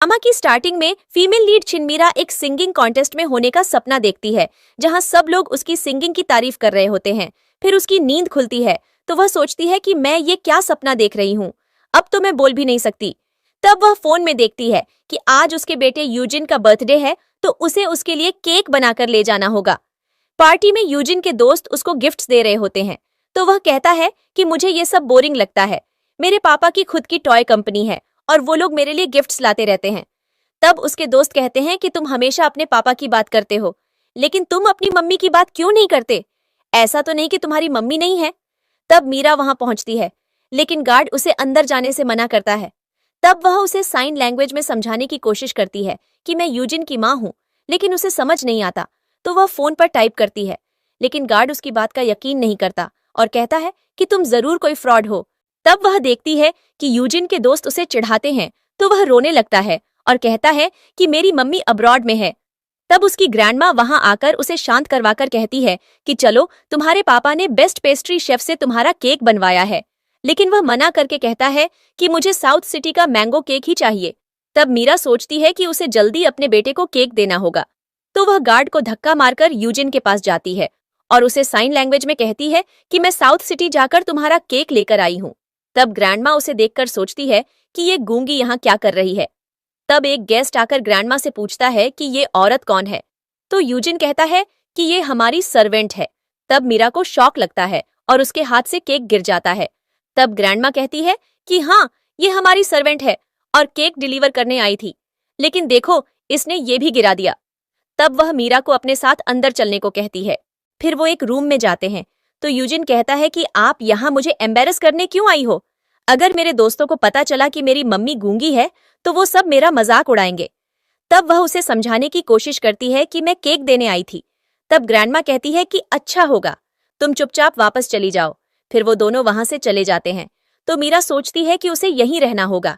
Drama की starting में female lead छिनमीरा एक सिंगिंग कॉन्टेस्ट में होने का सपना देखती है, जहां सब लोग उसकी सिंगिंग की तारीफ कर रहे होते हैं। फिर उसकी नींद खुलती है तो वह सोचती है कि मैं ये क्या सपना देख रही हूँ, अब तो मैं बोल भी नहीं सकती। तब वह फोन में देखती है कि आज उसके बेटे यूजिन का बर्थडे है, तो उसे उसके लिए केक बनाकर ले जाना होगा। पार्टी में यूजिन के दोस्त उसको गिफ्ट्स दे रहे होते हैं, तो वह कहता है कि मुझे ये सब बोरिंग लगता है, मेरे पापा की खुद की टॉय कंपनी है और वो लोग मेरे लिए गिफ्ट्स लाते रहते हैं। तब उसके दोस्त कहते हैं कि तुम हमेशा अपने पापा की बात करते हो, लेकिन तुम अपनी मम्मी की बात क्यों नहीं करते? ऐसा तो नहीं कि तुम्हारी मम्मी नहीं है? तब मीरा वहां पहुंचती है, लेकिन गार्ड उसे अंदर जाने से मना करता है। तब वह उसे साइन लैंग्वेज में समझाने की कोशिश करती है कि मैं यूजिन की माँ हूँ, लेकिन उसे समझ नहीं आता, तो वह फोन पर टाइप करती है। लेकिन गार्ड उसकी बात का यकीन नहीं करता और कहता है कि तुम जरूर कोई फ्रॉड हो। तब वह देखती है कि यूजिन के दोस्त उसे चिढ़ाते हैं, तो वह रोने लगता है और कहता है कि मेरी मम्मी अब्रॉड में है। तब उसकी ग्रैंडमा वहां आकर उसे शांत करवाकर कहती है कि चलो, तुम्हारे पापा ने बेस्ट पेस्ट्री शेफ से तुम्हारा केक बनवाया है। लेकिन वह मना करके कहता है कि मुझे साउथ सिटी का मैंगो केक ही चाहिए। तब मीरा सोचती है कि उसे जल्दी अपने बेटे को केक देना होगा, तो वह गार्ड को धक्का मारकर यूजिन के पास जाती है और उसे साइन लैंग्वेज में कहती है कि मैं साउथ सिटी जाकर तुम्हारा केक लेकर आई हूँ। तब ग्रैंडमा उसे देखकर सोचती है कि ये गूंगी यहाँ क्या कर रही है। तब एक गेस्ट आकर ग्रैंडमा से पूछता है कि ये औरत कौन है, तो यूजिन कहता है कि ये हमारी सर्वेंट है। तब मीरा को शॉक लगता है और उसके हाथ से केक गिर जाता है। तब ग्रैंडमा कहती है कि हाँ, ये हमारी सर्वेंट है और केक डिलीवर करने आई थी, लेकिन देखो, इसने ये भी गिरा दिया। तब वह मीरा को अपने साथ अंदर चलने को कहती है। फिर वो एक रूम में जाते हैं, तो यूजिन कहता है कि आप यहाँ मुझे एम्बेरस करने क्यों आई हो? अगर मेरे दोस्तों को पता चला कि मेरी मम्मी गूंगी है तो वो सब मेरा मजाक उड़ाएंगे। तब वह उसे समझाने की कोशिश करती है कि मैं केक देने आई थी। तब ग्रैंडमा कहती है कि अच्छा होगा, तुम चुपचाप वापस चली जाओ। फिर वो दोनों वहां से चले जाते हैं, तो मीरा सोचती है कि उसे यहीं रहना होगा।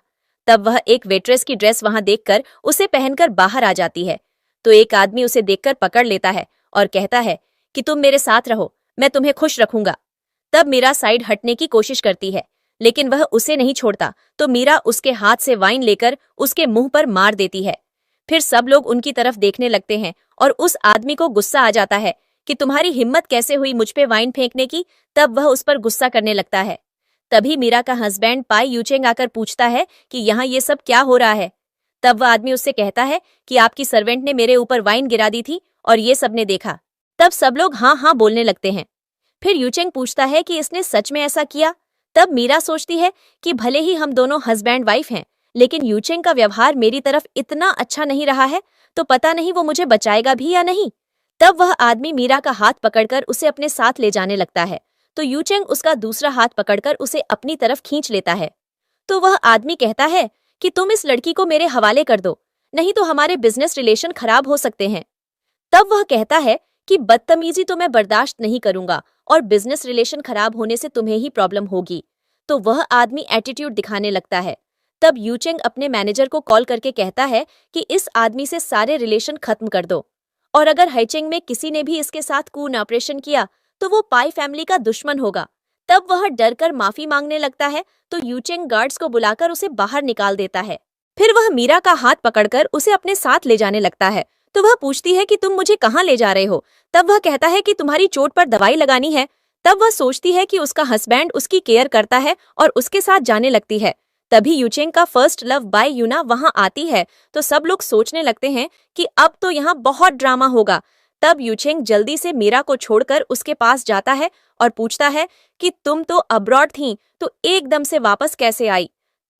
तब वह एक वेट्रेस की ड्रेस वहां देखकर उसे पहनकर बाहर आ जाती है, तो एक आदमी उसे देखकर पकड़ लेता है और कहता है कि तुम मेरे साथ रहो, मैं तुम्हें खुश रखूंगा। तब मीरा साइड हटने की कोशिश करती है, लेकिन वह उसे नहीं छोड़ता, तो मीरा उसके हाथ से वाइन लेकर उसके मुंह पर मार देती है। फिर सब लोग उनकी तरफ देखने लगते हैं और उस आदमी को गुस्सा आ जाता है कि तुम्हारी हिम्मत कैसे हुई मुझ पे वाइन फेंकने की। तब वह उस पर गुस्सा करने लगता है। तभी मीरा का हस्बैंड पाई यूचेंग आकर पूछता है कि यहाँ ये सब क्या हो रहा है। तब वह आदमी उससे कहता है कि आपकी सर्वेंट ने मेरे ऊपर वाइन गिरा दी थी और ये सबने देखा। तब सब लोग हाँ हाँ बोलने लगते हैं। फिर यूचेंग पूछता है कि इसने सच में ऐसा किया। तब मीरा सोचती है कि भले ही हम दोनों हस्बैंड वाइफ हैं, लेकिन यूचेंग का व्यवहार मेरी तरफ इतना अच्छा नहीं रहा है, तो पता नहीं वो मुझे बचाएगा भी या नहीं। तब वह आदमी मीरा का हाथ पकड़कर उसे अपने साथ ले जाने लगता है, तो यूचेंग उसका दूसरा हाथ पकड़कर उसे अपनी तरफ खींच लेता है। तो वह आदमी कहता है कि तुम इस लड़की को मेरे हवाले कर दो, नहीं तो हमारे बिजनेस रिलेशन खराब हो सकते हैं। तब वह कहता है कि बदतमीजी तो मैं बर्दाश्त नहीं करूंगा और बिजनेस रिलेशन खराब होने से तुम्हें ही प्रॉब्लम होगी। तो वह आदमी एटीट्यूड दिखाने लगता है। तब यूचेंग अपने मैनेजर को कॉल करके कहता है कि इस आदमी से सारे रिलेशन खत्म कर दो, और अगर हाइचेंग में किसी ने भी इसके साथ कून ऑपरेशन किया तो वो पाई फैमिली का दुश्मन होगा। तब वह डर कर माफी मांगने लगता है, तो यूचेंग गार्ड्स को बुलाकर उसे बाहर निकाल देता है। फिर वह मीरा का हाथ पकड़कर उसे अपने साथ ले जाने लगता है, तो वह पूछती है कि तुम मुझे कहाँ ले जा रहे हो। तब वह कहता है कि तुम्हारी चोट पर दवाई लगानी है। तब वह सोचती है कि उसका हस्बैंड उसकी केयर करता है और उसके साथ जाने लगती है। तभी यूचेंग का फर्स्ट लव बाय यूना वहां आती है, तो सब लोग सोचने लगते हैं कि अब तो यहाँ बहुत ड्रामा होगा। तब यूचेंग जल्दी से मीरा को छोड़कर उसके पास जाता है और पूछता है कि तुम तो अब्रॉड थी, तो एकदम से वापस कैसे आई।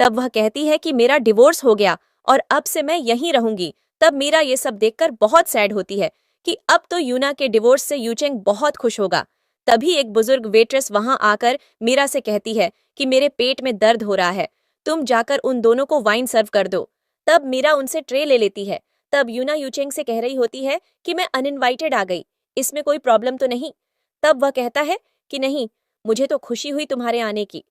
तब वह कहती है कि मेरा डिवोर्स हो गया और अब से मैं यहीं रहूंगी। तब मीरा ये सब देखकर बहुत सैड होती है कि अब तो यूना के डिवोर्स से यूचेंग बहुत खुश होगा। तभी एक बुजुर्ग वेट्रेस वहां आकर मीरा से कहती है कि मेरे पेट में दर्द हो रहा है, तुम जाकर उन दोनों को वाइन सर्व कर दो। तब मीरा उनसे ट्रे ले लेती है। तब यूना यूचेंग से कह रही होती है कि मैं अनइनवाइटेड आ गई, इसमें कोई प्रॉब्लम तो नहीं। तब वह कहता है कि नहीं, मुझे तो खुशी हुई तुम्हारे आने की।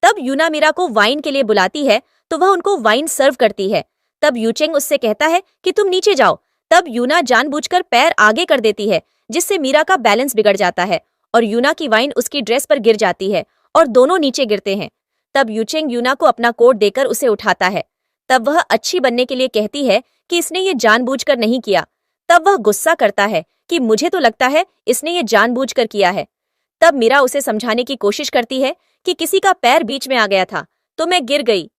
तब यूना मीरा को वाइन के लिए बुलाती है, तो वह उनको वाइन सर्व करती है। तब यूचेंग उससे कहता है कि तुम नीचे जाओ। तब यूना जानबूझकर पैर आगे कर देती है, जिससे मीरा का बैलेंस बिगड़ जाता है और यूना की वाइन उसकी ड्रेस पर गिर जाती है और दोनों नीचे गिरते हैं। तब यूचेंग यूना को अपना कोट देकर उसे उठाता है। तब वह अच्छी बनने के लिए कहती है कि इसने ये जानबूझकर नहीं किया। तब वह गुस्सा करता है कि मुझे तो लगता है इसने ये जानबूझकर किया है। तब मीरा उसे समझाने की कोशिश करती है कि किसी का पैर बीच में आ गया था तो मैं गिर गई।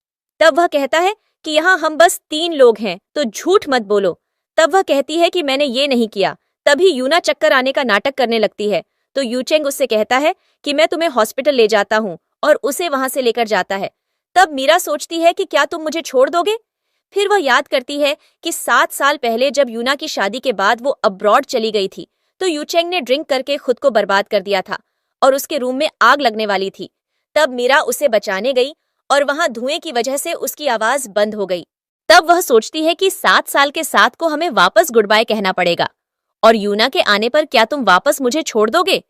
तब वह कहता है कि यहाँ हम बस 3 लोग हैं तो झूठ मत बोलो। तब वह कहती है कि मैंने ये नहीं किया। तभी यूना चक्कर आने का नाटक करने लगती है तो यूचेंग उससे कहता है कि मैं तुम्हें हॉस्पिटल ले जाता हूँ और उसे वहां से लेकर जाता है। तब मीरा सोचती है कि क्या तुम मुझे छोड़ दोगे। फिर वह याद करती है कि 7 साल पहले जब यूना की शादी के बाद वो अब्रॉड चली गई थी तो यूचेंग ने ड्रिंक करके खुद को बर्बाद कर दिया था और उसके रूम में आग लगने वाली थी। तब मीरा उसे बचाने गई और वहां धुएं की वजह से उसकी आवाज बंद हो गई। तब वह सोचती है कि 7 साल के साथ को हमें वापस गुड बाय कहना पड़ेगा और यूना के आने पर क्या तुम वापस मुझे छोड़ दोगे।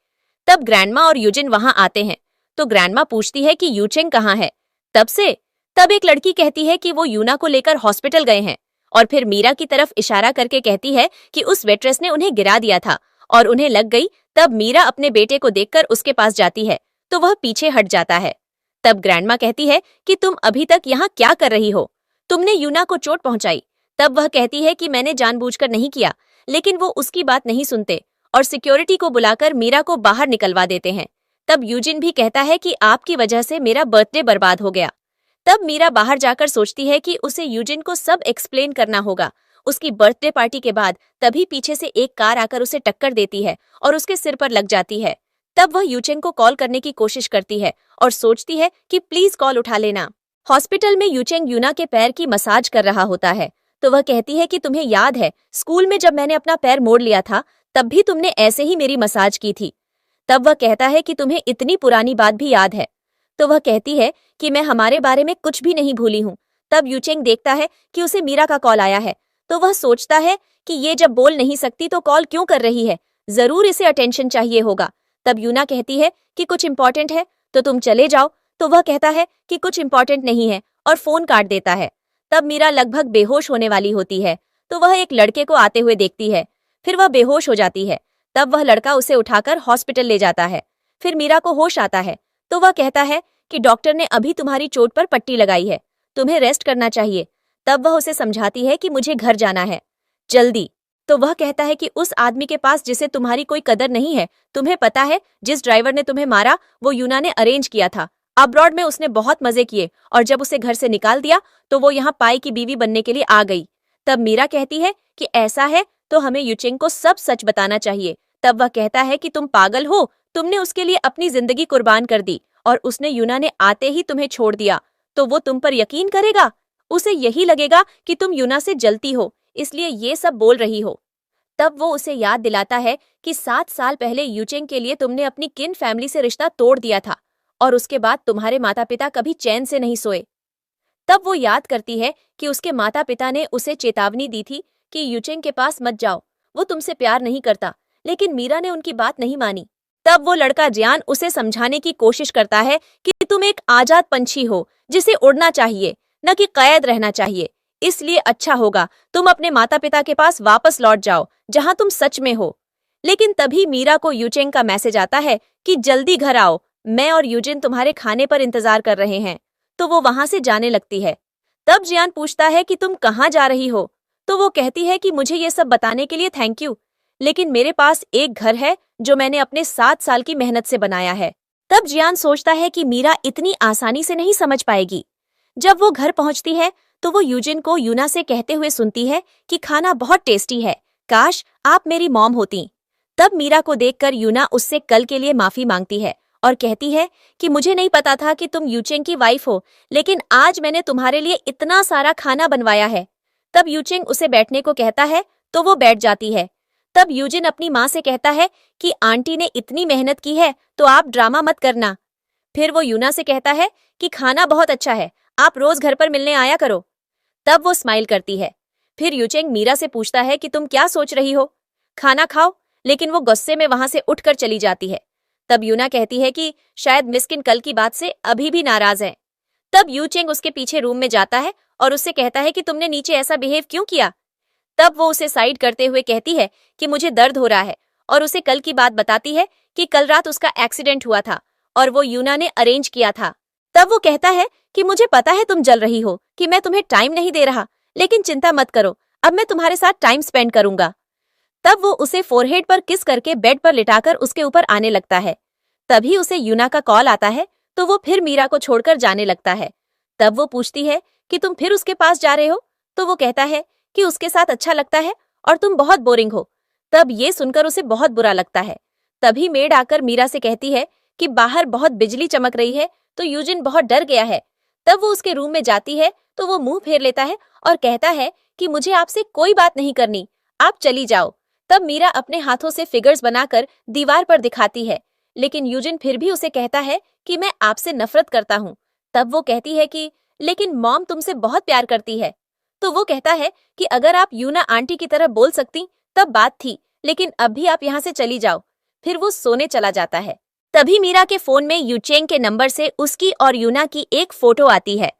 तब ग्रैंडमा और यूजिन वहां आते हैं तो ग्रैंडमा पूछती है कि यूचेंग कहाँ है। तब एक लड़की कहती है कि वो यूना को लेकर हॉस्पिटल गए हैं और फिर मीरा की तरफ इशारा करके कहती है कि उस वेट्रेस ने उन्हें गिरा दिया था और उन्हें लग गई। तब मीरा अपने बेटे को देखकर उसके पास जाती है तो वह पीछे हट जाता है। तब ग्रैंडमा कहती है कि तुम अभी तक यहाँ क्या कर रही हो, तुमने यूना को चोट पहुंचाई। तब वह कहती है कि मैंने जानबूझकर नहीं किया, लेकिन वो उसकी बात नहीं सुनते और सिक्योरिटी को बुलाकर मीरा को बाहर निकलवा देते हैं। तब यूजिन भी कहता है कि आपकी वजह से मेरा बर्थडे बर्बाद हो गया। तब मीरा बाहर जाकर सोचती है कि उसे यूजिन को सब एक्सप्लेन करना होगा। उसकी बर्थडे पार्टी के बाद तभी पीछे से एक कार आकर उसे टक्कर देती है और उसके सिर पर लग जाती है। तब वह यूचेंग को कॉल करने की कोशिश करती है और सोचती है कि प्लीज कॉल उठा लेना। हॉस्पिटल में यूचेंग यूना के पैर की मसाज कर रहा होता है तो वह कहती है कि तुम्हें याद है स्कूल में जब मैंने अपना पैर मोड़ लिया था तब भी तुमने ऐसे ही मेरी मसाज की थी। तब वह कहता है कि तुम्हें इतनी पुरानी बात भी याद है। तो वह कहती है कि मैं हमारे बारे में कुछ भी नहीं भूली हूँ। तब यूचेंग देखता है कि उसे मीरा का कॉल आया है तो वह सोचता है कि ये जब बोल नहीं सकती तो कॉल क्यों कर रही है, जरूर इसे अटेंशन चाहिए होगा। तब यूना कहती है कि कुछ इंपॉर्टेंट है तो तुम चले जाओ। तो वह कहता है कि कुछ इंपॉर्टेंट नहीं है और फोन काट देता है। तब मीरा लगभग बेहोश होने वाली होती है तो वह एक लड़के को आते हुए देखती है। फिर वह बेहोश हो जाती है। तब वह लड़का उसे उठाकर हॉस्पिटल ले जाता है। फिर मीरा को होश आता है तो वह कहता है कि डॉक्टर ने अभी तुम्हारी चोट पर पट्टी लगाई है, तुम्हें रेस्ट करना चाहिए। तब वह उसे समझाती है कि मुझे घर जाना है जल्दी। तो वह कहता है कि उस आदमी के पास जिसे तुम्हारी कोई कदर नहीं है, तुम्हें पता है जिस ड्राइवर ने तुम्हें मारा वो यूना ने अरेंज किया था। अब्रॉड में उसने बहुत मजे किए और जब उसे घर से निकाल दिया तो वो यहाँ पाई की बीवी बनने के लिए आ गई। तब मीरा कहती है कि ऐसा है तो हमें यूचेंग को सब सच बताना चाहिए। तब वह कहता है कि तुम पागल हो, तुमने उसके लिए अपनी जिंदगी कुर्बान कर दी और उसने यूना ने आते ही तुम्हें छोड़ दिया तो वो तुम पर यकीन करेगा। उसे यही लगेगा कि तुम यूना से जलती हो इसलिए ये सब बोल रही हो। तब वो उसे याद दिलाता है कि 7 साल पहले यूचेंग के लिए तुमने अपनी किन फैमिली से रिश्ता तोड़ दिया था और उसके बाद तुम्हारे माता पिता कभी चैन से नहीं सोए। तब वो याद करती है कि उसके माता पिता ने उसे चेतावनी दी थी कि यूचेंग के पास मत जाओ, वो तुमसे प्यार नहीं करता, लेकिन मीरा ने उनकी बात नहीं मानी। तब वो लड़का जियान उसे समझाने की कोशिश करता है कि तुम एक आजाद पंछी हो जिसे उड़ना चाहिए, न कि कैद रहना चाहिए। इसलिए अच्छा होगा तुम अपने माता पिता के पास वापस लौट जाओ जहां तुम सच में हो। लेकिन तभी मीरा को यूचेंग का मैसेज आता है कि जल्दी घर आओ, मैं और यूजिन तुम्हारे खाने पर इंतजार कर रहे हैं। तो वो वहां से जाने लगती है। तब जियान पूछता है कि तुम कहाँ जा रही हो। तो वो कहती है कि मुझे ये सब बताने के लिए थैंक यू, लेकिन मेरे पास एक घर है जो मैंने अपने 7 साल की मेहनत से बनाया है। तब जियान सोचता है कि मीरा इतनी आसानी से नहीं समझ पाएगी। जब वो घर पहुंचती है तो वो यूजिन को यूना से कहते हुए सुनती है कि खाना बहुत टेस्टी है, काश आप मेरी मॉम होती। तब मीरा को देखकर यूना उससे कल के लिए माफी मांगती है और कहती है कि मुझे नहीं पता था कि तुम यूचेंग की वाइफ हो, लेकिन आज मैंने तुम्हारे लिए इतना सारा खाना बनवाया है। तब यूचेंग उसे बैठने को कहता है तो वो बैठ जाती है। तब यूजिन अपनी माँ से कहता है कि आंटी ने इतनी मेहनत की है तो आप ड्रामा मत करना। फिर वो यूना से कहता है कि खाना बहुत अच्छा है, आप रोज घर पर मिलने आया करो। तब वो स्माइल करती है। फिर यूचेंग मीरा से पूछता है कि तुम क्या सोच रही हो, खाना खाओ, लेकिन वो गुस्से में वहां से उठकर चली जाती है। तब यूना कहती है कि शायद मिस्किन कल की बात से अभी भी नाराज है। तब यूचेंग उसके पीछे रूम में जाता है और उससे कहता है कि तुमने नीचे ऐसा बिहेव क्यों किया। तब वो उसे साइड करते हुए कहती है कि मुझे दर्द हो रहा है और उसे कल की बात बताती है कि कल रात उसका एक्सीडेंट हुआ था और वो यूना ने अरेंज किया था। तब वो कहता है कि मुझे पता है तुम जल रही हो कि मैं तुम्हें टाइम नहीं दे रहा, लेकिन चिंता मत करो, अब मैं तुम्हारे साथ टाइम स्पेंड करूंगा। तब वो उसे फोरहेड पर किस करके बेड पर लिटाकर उसके ऊपर आने लगता है। तभी उसे यूना का कॉल आता है, तो वो फिर मीरा को छोड़कर जाने लगता है। तब वो पूछती है कि तुम फिर उसके पास जा रहे हो? तो वो कहता है कि उसके साथ अच्छा लगता है और तुम बहुत बोरिंग हो। तब ये सुनकर उसे बहुत बुरा लगता है। तभी मेड आकर मीरा से कहती है कि बाहर बहुत बिजली चमक रही है, तो यूजिन बहुत डर गया है। तब वो उसके रूम में जाती है, तो वो मुंह फेर लेता है और कहता है कि मुझे आपसे कोई बात नहीं करनी, आप चली जाओ। तब मीरा अपने हाथों से फिगर्स बनाकर दीवार पर दिखाती है, लेकिन यूजिन फिर भी उसे कहता है कि मैं आपसे नफरत करता हूँ। तब वो कहती है कि लेकिन मॉम तुमसे बहुत प्यार करती है। तो वो कहता है कि अगर आप यूना आंटी की तरह बोल सकती तब बात थी, लेकिन अब भी आप यहाँ से चली जाओ। फिर वो सोने चला जाता है। तभी मीरा के फोन में यूचेंग के नंबर से उसकी और यूना की एक फोटो आती है।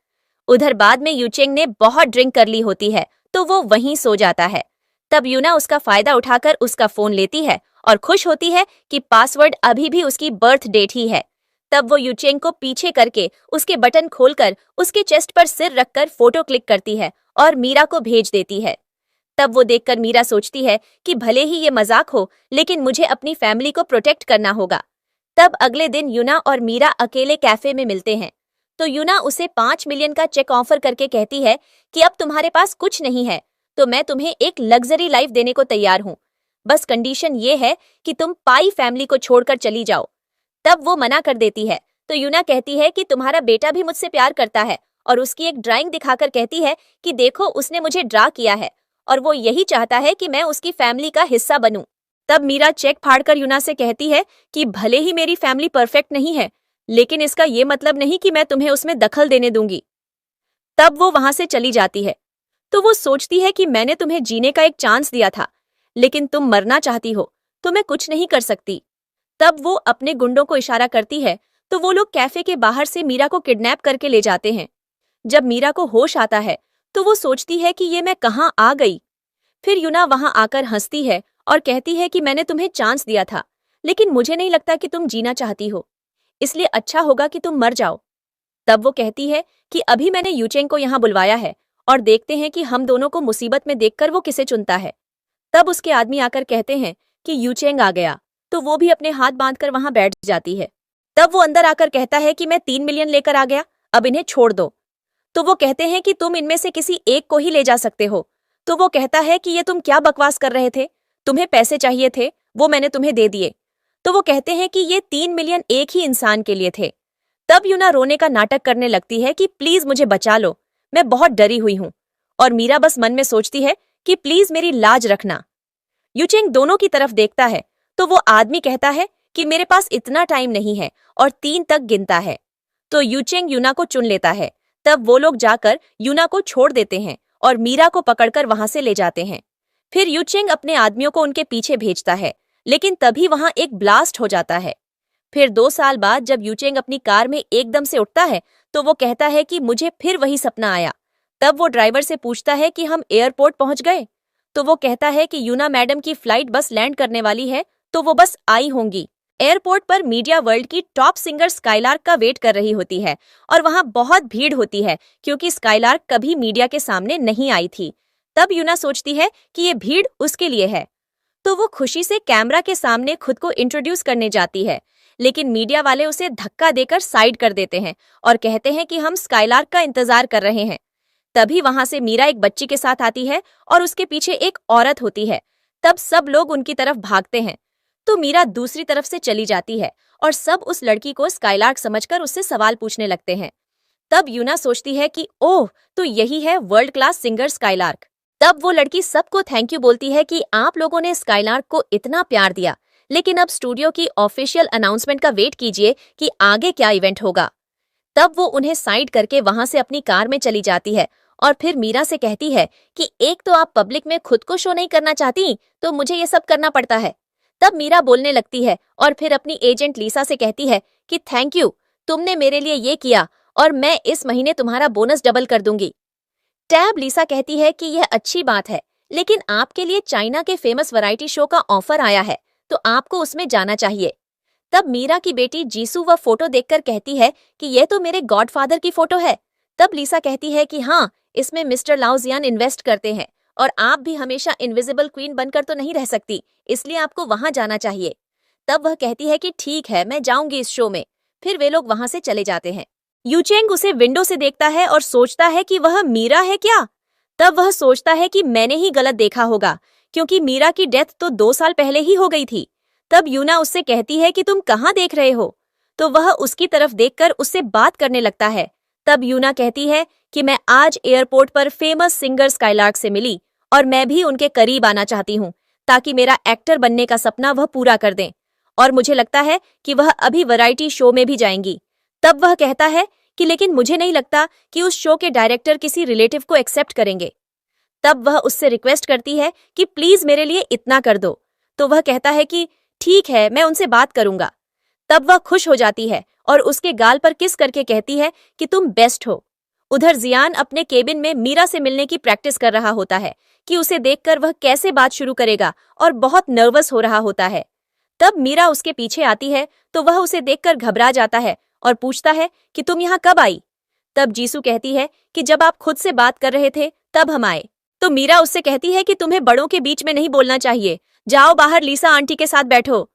उधर बाद में यूचेंग ने बहुत ड्रिंक कर ली होती है, तो वो वहीं सो जाता है। तब यूना उसका फायदा उठाकर उसका फोन लेती है और खुश होती है कि पासवर्ड अभी भी उसकी बर्थ डेट ही है। तब वो यूचेंग को पीछे करके उसके बटन खोलकर उसके चेस्ट पर सिर रखकर फोटो क्लिक करती है और मीरा को भेज देती है। तब वो देखकर मीरा सोचती है कि भले ही ये मजाक हो, लेकिन मुझे अपनी फैमिली को प्रोटेक्ट करना होगा। तब अगले दिन यूना और मीरा अकेले कैफे में मिलते हैं। तो यूना उसे 5 मिलियन का चेक ऑफर करके कहती है कि अब तुम्हारे पास कुछ नहीं है, तो मैं तुम्हें एक लग्जरी लाइफ देने को तैयार हूँ। बस कंडीशन ये है कि तुम पाई फैमिली को छोड़कर चली जाओ। तब वो मना कर देती है। तो यूना कहती है कि तुम्हारा बेटा भी मुझसे प्यार करता है, और उसकी एक ड्राइंग दिखाकर कहती है कि देखो उसने मुझे ड्रा किया है और वो यही चाहता है कि मैं उसकी फैमिली का हिस्सा बनूं। तब मीरा चेक फाड़कर यूना से कहती है कि भले ही मेरी फैमिली परफेक्ट नहीं है, लेकिन इसका ये मतलब नहीं कि मैं तुम्हें उसमें दखल देने दूंगी। तब वो वहां से चली जाती है। तो वो सोचती है कि मैंने तुम्हें जीने का एक चांस दिया था, लेकिन तुम मरना चाहती हो, तो मैं कुछ नहीं कर सकती। तब वो अपने गुंडों को इशारा करती है, तो वो लोग कैफे के बाहर से मीरा को किडनैप करके ले जाते हैं। जब मीरा को होश आता है, तो वो सोचती है कि ये मैं कहाँ आ गई। फिर यूना वहां आकर हंसती है और कहती है कि मैंने तुम्हें चांस दिया था, लेकिन मुझे नहीं लगता कि तुम जीना चाहती हो, इसलिए अच्छा होगा कि तुम मर जाओ। तब वो कहती है कि अभी मैंने यूचेंग को यहाँ बुलवाया है और देखते हैं कि हम दोनों को मुसीबत में देखकर वो किसे चुनता है। तब उसके आदमी आकर कहते हैं कि यूचेंग आ गया, तो वो भी अपने हाथ बांधकर वहां बैठ जाती है। तब वो अंदर आकर कहता है कि मैं 3 मिलियन लेकर आ गया, अब इन्हें छोड़ दो। तो वो कहते हैं कि तुम इनमें से किसी एक को ही ले जा सकते हो। तो वो कहता है कि ये तुम क्या बकवास कर रहे थे, तुम्हें पैसे चाहिए थे, वो मैंने तुम्हें दे दिए। तो वो कहते हैं कि ये 3 मिलियन एक ही इंसान के लिए थे। तब यूना रोने का नाटक करने लगती है कि प्लीज मुझे बचा लो, मैं बहुत डरी हुई हूं। और मीरा बस मन में सोचती है कि प्लीज मेरी लाज रखना। यूचेंग दोनों की तरफ देखता है, तो वो आदमी कहता है कि मेरे पास इतना टाइम नहीं है, और 3 तक गिनता है। तो यूचेंग यूना को चुन लेता है। तब वो लोग जाकर यूना को छोड़ देते हैं और मीरा को पकड़कर वहां से ले जाते हैं। फिर यूचेंग अपने आदमियों को उनके पीछे भेजता है, लेकिन तभी वहां एक ब्लास्ट हो जाता है। फिर 2 साल बाद जब यूचेंग अपनी कार में एकदम से उठता है, तो वो कहता है कि मुझे फिर वही सपना आया। तब वो ड्राइवर से पूछता है कि हम एयरपोर्ट पहुंच गए। तो वो कहता है कि यूना मैडम की फ्लाइट बस लैंड करने वाली है, तो वो बस आई होंगी। एयरपोर्ट पर मीडिया वर्ल्ड की टॉप सिंगर स्काईलार्क का वेट कर रही होती है, और वहां बहुत भीड़ होती है क्योंकि स्काईलार्क कभी मीडिया के सामने नहीं आई थी। तब यूना सोचती है कि ये भीड़ उसके लिए है, तो वो खुशी से कैमरा के सामने खुद को इंट्रोड्यूस करने जाती है, लेकिन मीडिया वाले उसे धक्का देकर साइड कर देते हैं और कहते हैं कि हम स्काईलार्क का इंतजार कर रहे हैं। तभी वहां से मीरा एक बच्ची के साथ आती है और उसके पीछे एक औरत होती है। तब सब लोग उनकी तरफ भागते हैं, तो मीरा दूसरी तरफ से चली जाती है और सब उस लड़की को स्काईलार्क समझकर उससे सवाल पूछने लगते हैं। तब यूना सोचती है कि ओह, तो यही है वर्ल्ड क्लास सिंगर स्काईलार्क। तब वो लड़की सबको थैंक यू बोलती है कि आप लोगों ने स्काईलार्क को इतना प्यार दिया, लेकिन अब स्टूडियो की ऑफिशियल अनाउंसमेंट का वेट कीजिए कि आगे क्या इवेंट होगा। तब वो उन्हें साइड करके वहां से अपनी कार में चली जाती है और फिर मीरा से कहती है कि एक तो आप पब्लिक में खुद को शो नहीं करना चाहती, तो मुझे ये सब करना पड़ता है। तब मीरा बोलने लगती है और फिर अपनी एजेंट लीसा से कहती है कि थैंक यू, तुमने मेरे लिए ये किया और मैं इस महीने तुम्हारा बोनस डबल कर दूंगी। टैब लीसा कहती है कि यह अच्छी बात है, लेकिन आपके लिए चाइना के फेमस वैरायटी शो का ऑफर आया है, तो आपको उसमें जाना चाहिए। तब मीरा की बेटी जीसू वह फोटो देखकर कहती है कि यह तो मेरे गॉडफादर की फोटो है। तब लीसा कहती है कि हाँ, इसमें मिस्टर लाओजियान इन्वेस्ट करते हैं और आप भी हमेशा इनविजिबल क्वीन बनकर तो नहीं रह सकती, इसलिए आपको वहां जाना चाहिए। तब वह कहती है कि ठीक है, मैं जाऊंगी इस शो में। फिर वे लोग वहां से चले जाते हैं। यूचेंग उसे विंडो से देखता है और सोचता है कि वह मीरा है क्या। तब वह सोचता है कि मैंने ही गलत देखा होगा, क्योंकि मीरा की डेथ तो 2 साल पहले ही हो गई थी। तब यूना उससे कहती है कि तुम कहाँ देख रहे हो, तो वह उसकी तरफ देखकर उससे बात करने लगता है। तब यूना कहती है कि मैं आज एयरपोर्ट पर फेमस सिंगर स्काईलार्क से मिली और मैं भी उनके करीब आना चाहती हूँ ताकि मेरा एक्टर बनने का सपना वह पूरा कर दें, और मुझे लगता है कि वह अभी वैरायटी शो में भी जाएंगी। तब वह कहता है कि लेकिन मुझे नहीं लगता कि उस शो के डायरेक्टर किसी रिलेटिव को एक्सेप्ट करेंगे। तब वह उससे रिक्वेस्ट करती है कि प्लीज मेरे लिए इतना कर दो। तो वह कहता है कि ठीक है, मैं उनसे बात करूंगा। तब वह खुश हो जाती है और उसके गाल पर किस करके कहती है कि तुम बेस्ट हो। उधर जियान अपने केबिन में मीरा से मिलने की प्रैक्टिस कर रहा होता है कि उसे देखकर वह कैसे बात शुरू करेगा, और बहुत नर्वस हो रहा होता है। तब मीरा उसके पीछे आती है तो वह उसे देखकर घबरा जाता है और पूछता है कि तुम यहाँ कब आई। तब जीसू कहती है कि जब आप खुद से बात कर रहे थे तब हम आए। तो मीरा उससे कहती है कि तुम्हें बड़ों के बीच में नहीं बोलना चाहिए, जाओ बाहर लीसा आंटी के साथ बैठो।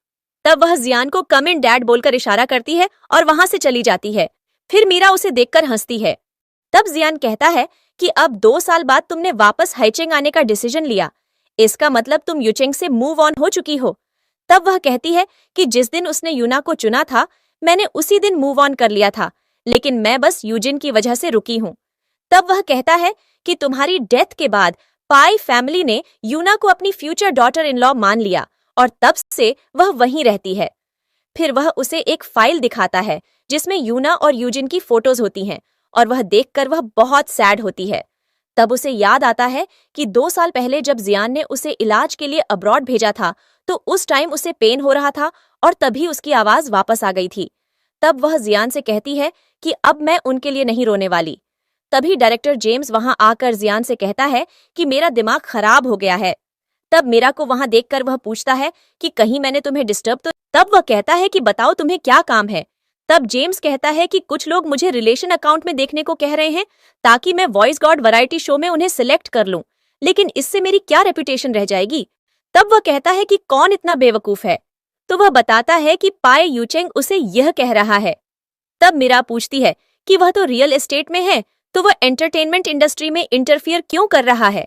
तब वह जियान को कम इन डैड बोलकर इशारा करती है और वहां से चली जाती है। फिर मीरा उसे देखकर हंसती है। तब जियान कहता है कि अब 2 साल बाद तुमने वापस हाइचेंग आने का डिसीजन लिया, इसका मतलब तुम यूचेंग से मूव ऑन हो चुकी हो। तब वह कहती है कि जिस दिन उसने यूना को चुना था मैंने उसी दिन मूव ऑन कर लिया था, लेकिन मैं बस यूजिन की वजह से रुकी हूँ। तब वह कहता है कि तुम्हारी डेथ के बाद पाई फैमिली ने यूना को अपनी फ्यूचर डॉटर इन लॉ मान लिया और तब से वह वहीं रहती है। फिर वह उसे एक फाइल दिखाता है जिसमें यूना और यूजिन की फोटोज होती हैं और वह देखकर वह बहुत सैड होती है। तब उसे याद आता है कि 2 साल पहले जब जियान ने उसे इलाज के लिए अब्रॉड भेजा था तो उस टाइम उसे पेन हो रहा था और तभी उसकी आवाज वापस आ गई थी। तब वह जियान से कहती है कि अब मैं उनके लिए नहीं रोने वाली। तभी डायरेक्टर जेम्स वहां आकर जियान से कहता है कि मेरा दिमाग खराब हो गया है। तब मीरा को वहां देखकर वह पूछता है कि कहीं मैंने तुम्हें डिस्टर्ब तो। तब वह कहता है कि बताओ तुम्हें क्या काम है। तब जेम्स कहता है कि कुछ लोग मुझे रिलेशन अकाउंट में देखने को कह रहे हैं ताकि मैं वॉइस गॉड वैरायटी शो में उन्हें सिलेक्ट कर लूं, लेकिन इससे मेरी क्या रेपुटेशन रह जाएगी। तब वह कहता है कि कौन इतना बेवकूफ है। तो वह बताता है कि पाए यूचेंग उसे यह कह रहा है। तब मीरा पूछती है कि वह तो रियल एस्टेट में है, तो वह एंटरटेनमेंट इंडस्ट्री में इंटरफियर क्यों कर रहा है।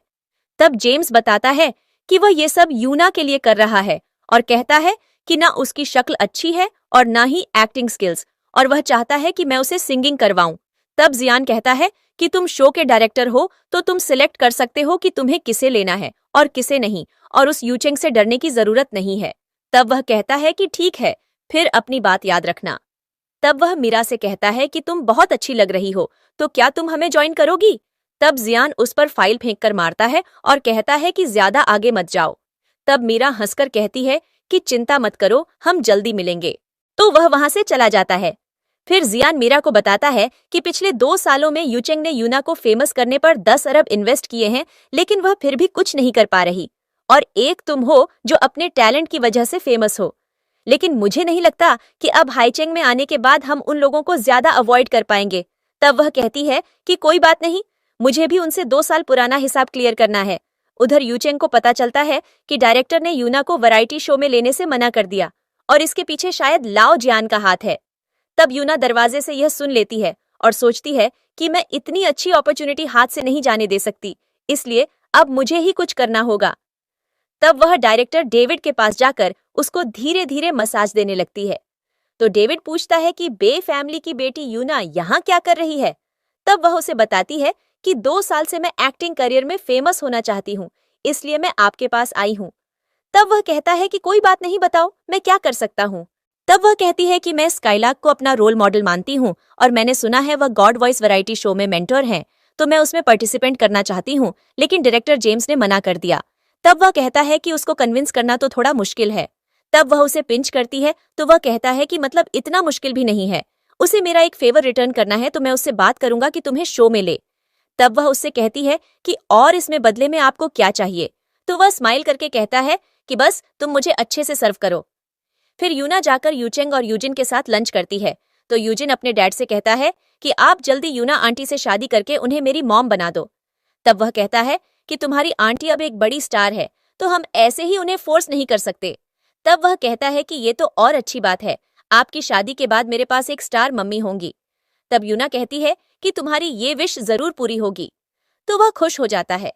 तब जेम्स बताता है कि वह ये सब यूना के लिए कर रहा है और कहता है कि ना उसकी शक्ल अच्छी है और ना ही एक्टिंग स्किल्स, और वह चाहता है कि मैं उसे सिंगिंग करवाऊं। तब जियान कहता है कि तुम शो के डायरेक्टर हो तो तुम सिलेक्ट कर सकते हो कि तुम्हें किसे लेना है और किसे नहीं, और उस यूचेंग से डरने की जरूरत नहीं है। तब वह कहता है कि ठीक है, फिर अपनी बात याद रखना। तब वह मीरा से कहता है कि तुम बहुत अच्छी लग रही हो, तो क्या तुम हमें ज्वाइन करोगी। तब जियान उस पर फाइल फेंककर मारता है और कहता है कि ज्यादा आगे मत जाओ। तब मीरा हंसकर कहती है कि चिंता मत करो, हम जल्दी मिलेंगे। तो वह वहां से चला जाता है। फिर जियान मीरा को बताता है कि पिछले 2 सालों में यूचेंग ने यूना को फेमस करने पर 10 अरब इन्वेस्ट किए हैं, लेकिन वह फिर भी कुछ नहीं कर पा रही, और एक तुम हो जो अपने टैलेंट की वजह से फेमस हो। लेकिन मुझे नहीं लगता कि अब हाइचेंग में आने के बाद हम उन लोगों को ज्यादा अवॉइड कर पाएंगे। तब वह कहती है कि कोई बात नहीं, मुझे भी उनसे 2 साल पुराना हिसाब क्लियर करना है। उधर यूचेंग को पता चलता है कि डायरेक्टर ने यूना को वैरायटी शो में लेने से मना कर दिया और इसके पीछे शायद लाओ जियान का हाथ है। तब यूना दरवाजे से यह सुन लेती है और सोचती है कि मैं इतनी अच्छी अपॉर्चुनिटी हाथ से नहीं जाने दे सकती, इसलिए अब मुझे ही कुछ करना होगा। तब वह डायरेक्टर डेविड के पास जाकर उसको धीरे धीरे मसाज देने लगती है। तो डेविड पूछता है कि बे फैमिली की बेटी यूना यहाँ क्या कर रही है। तब वह उसे बताती है कि 2 साल से मैं एक्टिंग करियर में फेमस होना चाहती हूँ, इसलिए मैं आपके पास आई हूँ। तब वह कहता है कि कोई बात नहीं, बताओ मैं क्या कर सकता हूँ। तब वह कहती है कि मैं स्काईलार्क को अपना रोल मॉडल मानती हूँ और मैंने सुना है वह गॉड वॉइस वैरायटी शो में मेंटर हैं, तो मैं उसमें पार्टिसिपेंट करना चाहती हूँ, लेकिन डायरेक्टर जेम्स ने मना कर दिया। तब वह कहता है कि उसको कन्विंस करना तो थोड़ा मुश्किल है। तब वह उसे पिंच करती है तो वह कहता है कि मतलब इतना मुश्किल भी नहीं है, उसे मेरा एक फेवर रिटर्न करना है तो मैं उससे बात करूंगा कि तुम्हें शो में ले। तब वह उससे कहती है कि और इसमें बदले में आपको क्या चाहिए। तो वह स्माइल करके कहता है कि बस तुम मुझे अच्छे से सर्व करो। फिर यूना जाकर यूचेंग और यूजिन के साथ लंच करती है। तो यूजिन अपने डैड से कहता है कि आप जल्दी यूना आंटी से शादी करके उन्हें मेरी मॉम बना दो। तब वह कहता है कि तुम्हारी आंटी अब एक बड़ी स्टार है, तो हम ऐसे ही उन्हें फोर्स नहीं कर सकते। तब वह कहता है कि ये तो और अच्छी बात है, आपकी शादी के बाद मेरे पास एक स्टार मम्मी होंगी। तब यूना कहती है कि तुम्हारी ये विश जरूर पूरी होगी। तो वह खुश हो जाता है।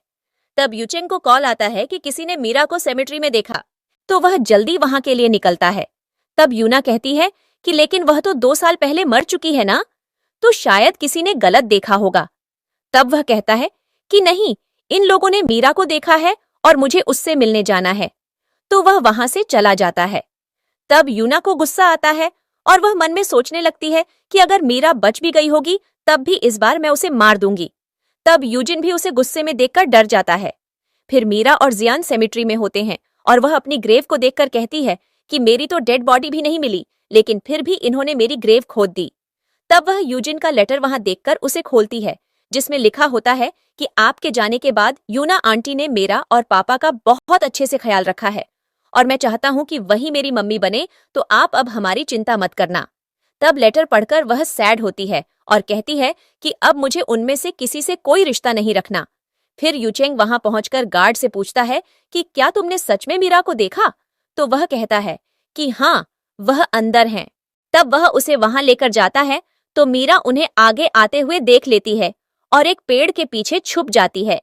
तब यूचेंग को कॉल आता है कि किसी ने मीरा को सेमेट्री में देखा, तो वह जल्दी वहां के लिए निकलता है। तब यूना कहती है कि लेकिन वह तो 2 साल पहले मर चुकी है ना, तो शायद किसी ने गलत देखा होगा। तब वह कहता है कि नहीं, इन लोगों ने मीरा को देखा है और मुझे उससे मिलने जाना है। तो वह वहां से चला जाता है। तब यूना को गुस्सा आता है और वह मन में सोचने लगती है कि अगर मीरा बच भी गई होगी तब भी इस बार मैं उसे मार दूंगी। तब यूजिन भी उसे गुस्से में देखकर डर जाता है। फिर मीरा और जियान सेमेट्री में होते हैं और वह अपनी ग्रेव को देखकर कहती है कि मेरी तो डेड बॉडी भी नहीं मिली, लेकिन फिर भी इन्होंने मेरी ग्रेव खोद दी। तब वह यूजिन का लेटर वहां देखकर उसे खोलती है, जिसमें लिखा होता है कि आपके जाने के बाद यूना आंटी ने मेरा और पापा का बहुत अच्छे से ख्याल रखा है और मैं चाहता हूं कि वही मेरी मम्मी बने, तो आप अब हमारी चिंता मत करना। तब लेटर पढ़कर वह सैड होती है और कहती है कि अब मुझे उनमें से किसी से कोई रिश्ता नहीं रखना। फिर यूचेंग वहां पहुंचकर गार्ड से पूछता है कि क्या तुमने सच में मीरा को देखा? तो वह कहता है कि हाँ, वह अंदर है। तब वह उसे वहां लेकर जाता है, तो मीरा उन्हें आगे आते हुए देख लेती है और एक पेड़ के पीछे छुप जाती है।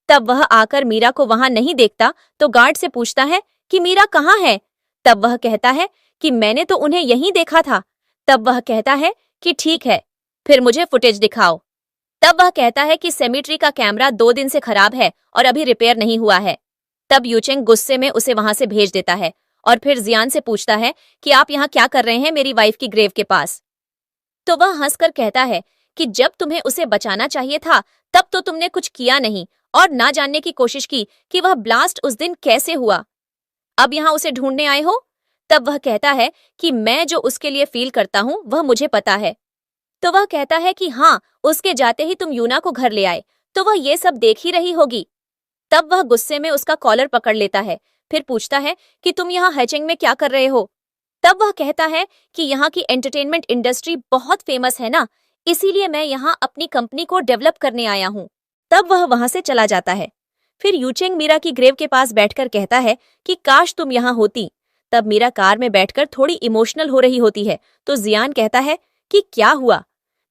तब वह आकर मीरा को वहां नहीं देखता, तो गार्ड से पूछता है कि मीरा कहाँ है? तब वह कहता है कि मैंने तो उन्हें यहीं देखा था। तब वह कहता है कि ठीक है, फिर मुझे फुटेज दिखाओ। तब वह कहता है कि सेमेट्री का कैमरा 2 दिन से खराब है और अभी रिपेयर नहीं हुआ है। तब यूचेंग गुस्से में उसे वहां से भेज देता है और फिर जियान से पूछता है कि आप यहाँ क्या कर रहे हैं मेरी वाइफ की ग्रेव के पास? तो वह हंसकर कहता है कि जब तुम्हें उसे बचाना चाहिए था तब तो तुमने कुछ किया नहीं और ना जानने की कोशिश की कि वह ब्लास्ट उस दिन कैसे हुआ। अब यहाँ उसे ढूंढने आए हो? तब वह कहता है कि मैं जो उसके लिए फील करता हूँ वह मुझे पता है। तो वह कहता है कि हाँ, उसके जाते ही तुम यूना को घर ले आए, तो वह ये सब देख ही रही होगी। तब वह गुस्से में उसका कॉलर पकड़ लेता है, फिर पूछता है कि तुम यहाँ हैचिंग में क्या कर रहे हो? तब वह कहता है कि यहाँ की एंटरटेनमेंट इंडस्ट्री बहुत फेमस है ना, इसीलिए मैं यहाँ अपनी कंपनी को डेवलप करने आया हूँ। तब वह वहां से चला जाता है। फिर यूचेंग मीरा की ग्रेव के पास बैठकर कहता है कि काश तुम यहाँ होती। तब मीरा कार में बैठकर थोड़ी इमोशनल हो रही होती है, तो जियान कहता है कि क्या हुआ?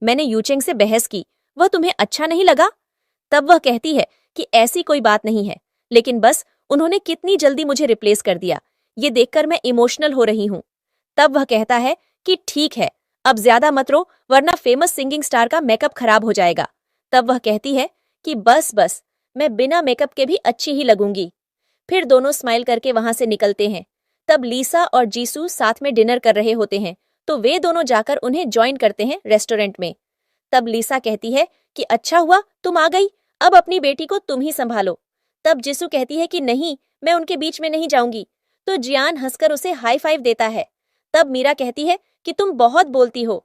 मैंने यूचेंग से बहस की, वह तुम्हें अच्छा नहीं लगा? तब वह कहती है कि ऐसी कोई बात नहीं है, लेकिन बस उन्होंने कितनी जल्दी मुझे रिप्लेस कर दिया, ये देखकर मैं इमोशनल हो रही हूँ। तब वह कहता है कि ठीक है, अब ज्यादा मत रो, वरना फेमस सिंगिंग स्टार का मेकअप खराब हो जाएगा। तब वह कहती है कि बस बस, मैं बिना मेकअप के भी अच्छी ही लगूंगी। फिर दोनों स्माइल करके वहां से निकलते हैं। तब लीसा और जीसू साथ में डिनर कर रहे होते हैं, तो वे दोनों जाकर उन्हें ज्वाइन करते हैं रेस्टोरेंट में। तब लीसा कहती है कि अच्छा हुआ तुम आ गई, अब अपनी बेटी को तुम ही संभालो। तब जीसू कहती है कि नहीं, मैं उनके बीच में नहीं जाऊंगी। तो जियान हंसकर उसे हाई फाइव देता है। तब मीरा कहती है कि तुम बहुत बोलती हो।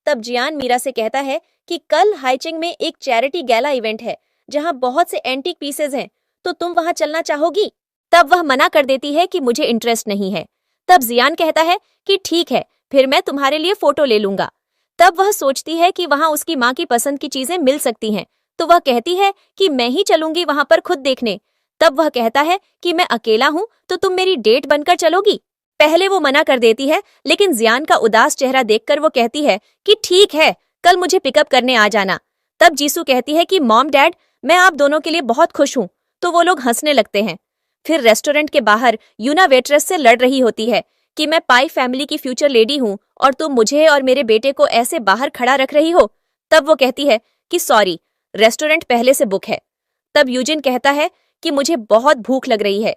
तब जियान मीरा से कहता है कि कल हाइचिंग में एक चैरिटी गैला इवेंट है जहां बहुत से एंटीक पीसेज हैं, तो तुम वहां चलना चाहोगी? तब वह मना कर देती है कि मुझे इंटरेस्ट नहीं है। तब जियान कहता है कि ठीक है, फिर मैं तुम्हारे लिए फोटो ले लूंगा। तब वह सोचती है कि वहां उसकी माँ की पसंद की चीजें मिल सकती हैं, तो वह कहती है कि मैं ही चलूंगी वहां पर खुद देखने। तब वह कहता है कि मैं अकेला हूँ, तो तुम मेरी डेट बनकर चलोगी? पहले वो मना कर देती है, लेकिन जियान का उदास चेहरा देखकर वो कहती है कि ठीक है, कल मुझे पिकअप करने आ जाना। तब जीसू कहती है कि मॉम डैड, मैं आप दोनों के लिए बहुत खुश हूँ। तो वो लोग हंसने लगते हैं। फिर रेस्टोरेंट के बाहर यूना वेट्रेस से लड़ रही होती है कि मैं पाई फैमिली की फ्यूचर लेडी हूँ और तुम मुझे और मेरे बेटे को ऐसे बाहर खड़ा रख रही हो। तब वो कहती है कि सॉरी, रेस्टोरेंट पहले से बुक है। तब यूजिन कहता है कि मुझे बहुत भूख लग रही है।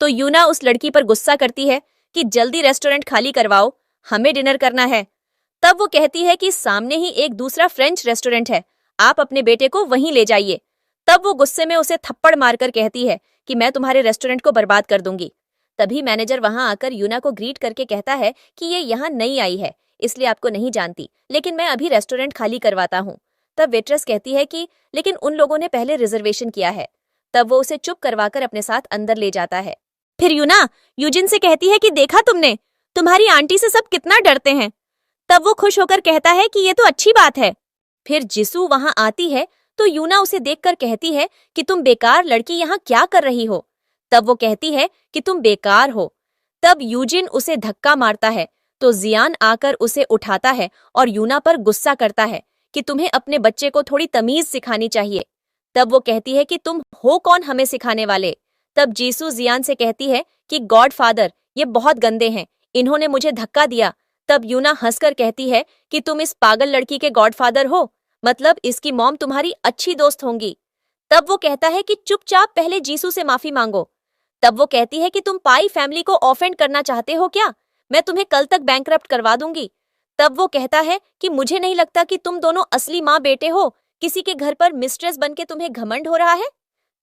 तो यूना उस लड़की पर गुस्सा करती है कि जल्दी रेस्टोरेंट खाली करवाओ, हमें डिनर करना है। तब वो कहती है कि सामने ही एक दूसरा फ्रेंच रेस्टोरेंट है, आप अपने बेटे को वहीं ले जाइए। तब वो गुस्से में उसे थप्पड़ मारकर कहती है कि मैं तुम्हारे रेस्टोरेंट को बर्बाद कर दूंगी। तभी मैनेजर वहां आकर यूना को ग्रीट करके कहता है कि ये यहाँ नई आई है, इसलिए आपको नहीं जानती, लेकिन मैं अभी रेस्टोरेंट खाली करवाता हूँ। तब वेट्रेस कहती है कि लेकिन उन लोगों ने पहले रिजर्वेशन किया है। तब वो उसे चुप करवाकर अपने साथ अंदर ले जाता है। फिर यूना यूजिन से कहती है कि देखा तुमने, तुम्हारी आंटी से सब कितना डरते हैं। तब वो खुश होकर कहता है कि ये तो अच्छी बात है। फिर जिसू वहां आती है तो यूना उसे देखकर कहती है कि तुम बेकार लड़की यहाँ क्या कर रही हो। तब वो कहती है कि तुम बेकार हो। तब यूजिन उसे धक्का मारता है तो जियान आकर उसे उठाता है और यूना पर गुस्सा करता है कि तुम्हें अपने बच्चे को थोड़ी तमीज सिखानी चाहिए। तब वो कहती है कि तुम हो कौन हमें सिखाने वाले। तब जीसू जियान से कहती है कि गॉड फादर ये बहुत गंदे हैं, इन्होंने मुझे धक्का दिया। तब यूना हंसकर कहती है कि तुम इस पागल लड़की के गॉडफादर हो, मतलब इसकी मॉम तुम्हारी अच्छी दोस्त होंगी। तब वो कहता है कि चुपचाप पहले जीसू से माफी मांगो। तब वो कहती है कि तुम पाई फैमिली को ऑफेंड करना चाहते हो क्या, मैं तुम्हें कल तक बैंकरप्ट करवा दूंगी। तब वो कहता है कि मुझे नहीं लगता कि तुम दोनों असली माँ बेटे हो, किसी के घर पर मिस्ट्रेस बनके तुम्हें घमंड हो रहा है।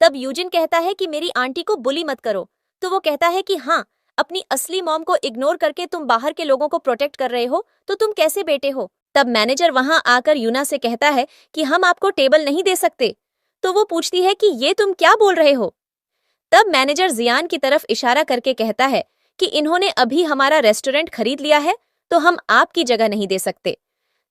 तब यूजिन कहता है कि मेरी आंटी को बुली मत करो। तो वो कहता है कि हाँ, अपनी असली मॉम को इग्नोर करके तुम बाहर के लोगों को प्रोटेक्ट कर रहे हो, तो तुम कैसे बेटे हो। तब मैनेजर वहां आकर यूना से कहता है कि हम आपको टेबल नहीं दे सकते। तो वो पूछती है कि ये तुम क्या बोल रहे हो। तब मैनेजर जियान की तरफ इशारा करके कहता है कि इन्होंने अभी हमारा रेस्टोरेंट खरीद लिया है, तो हम आपकी जगह नहीं दे सकते।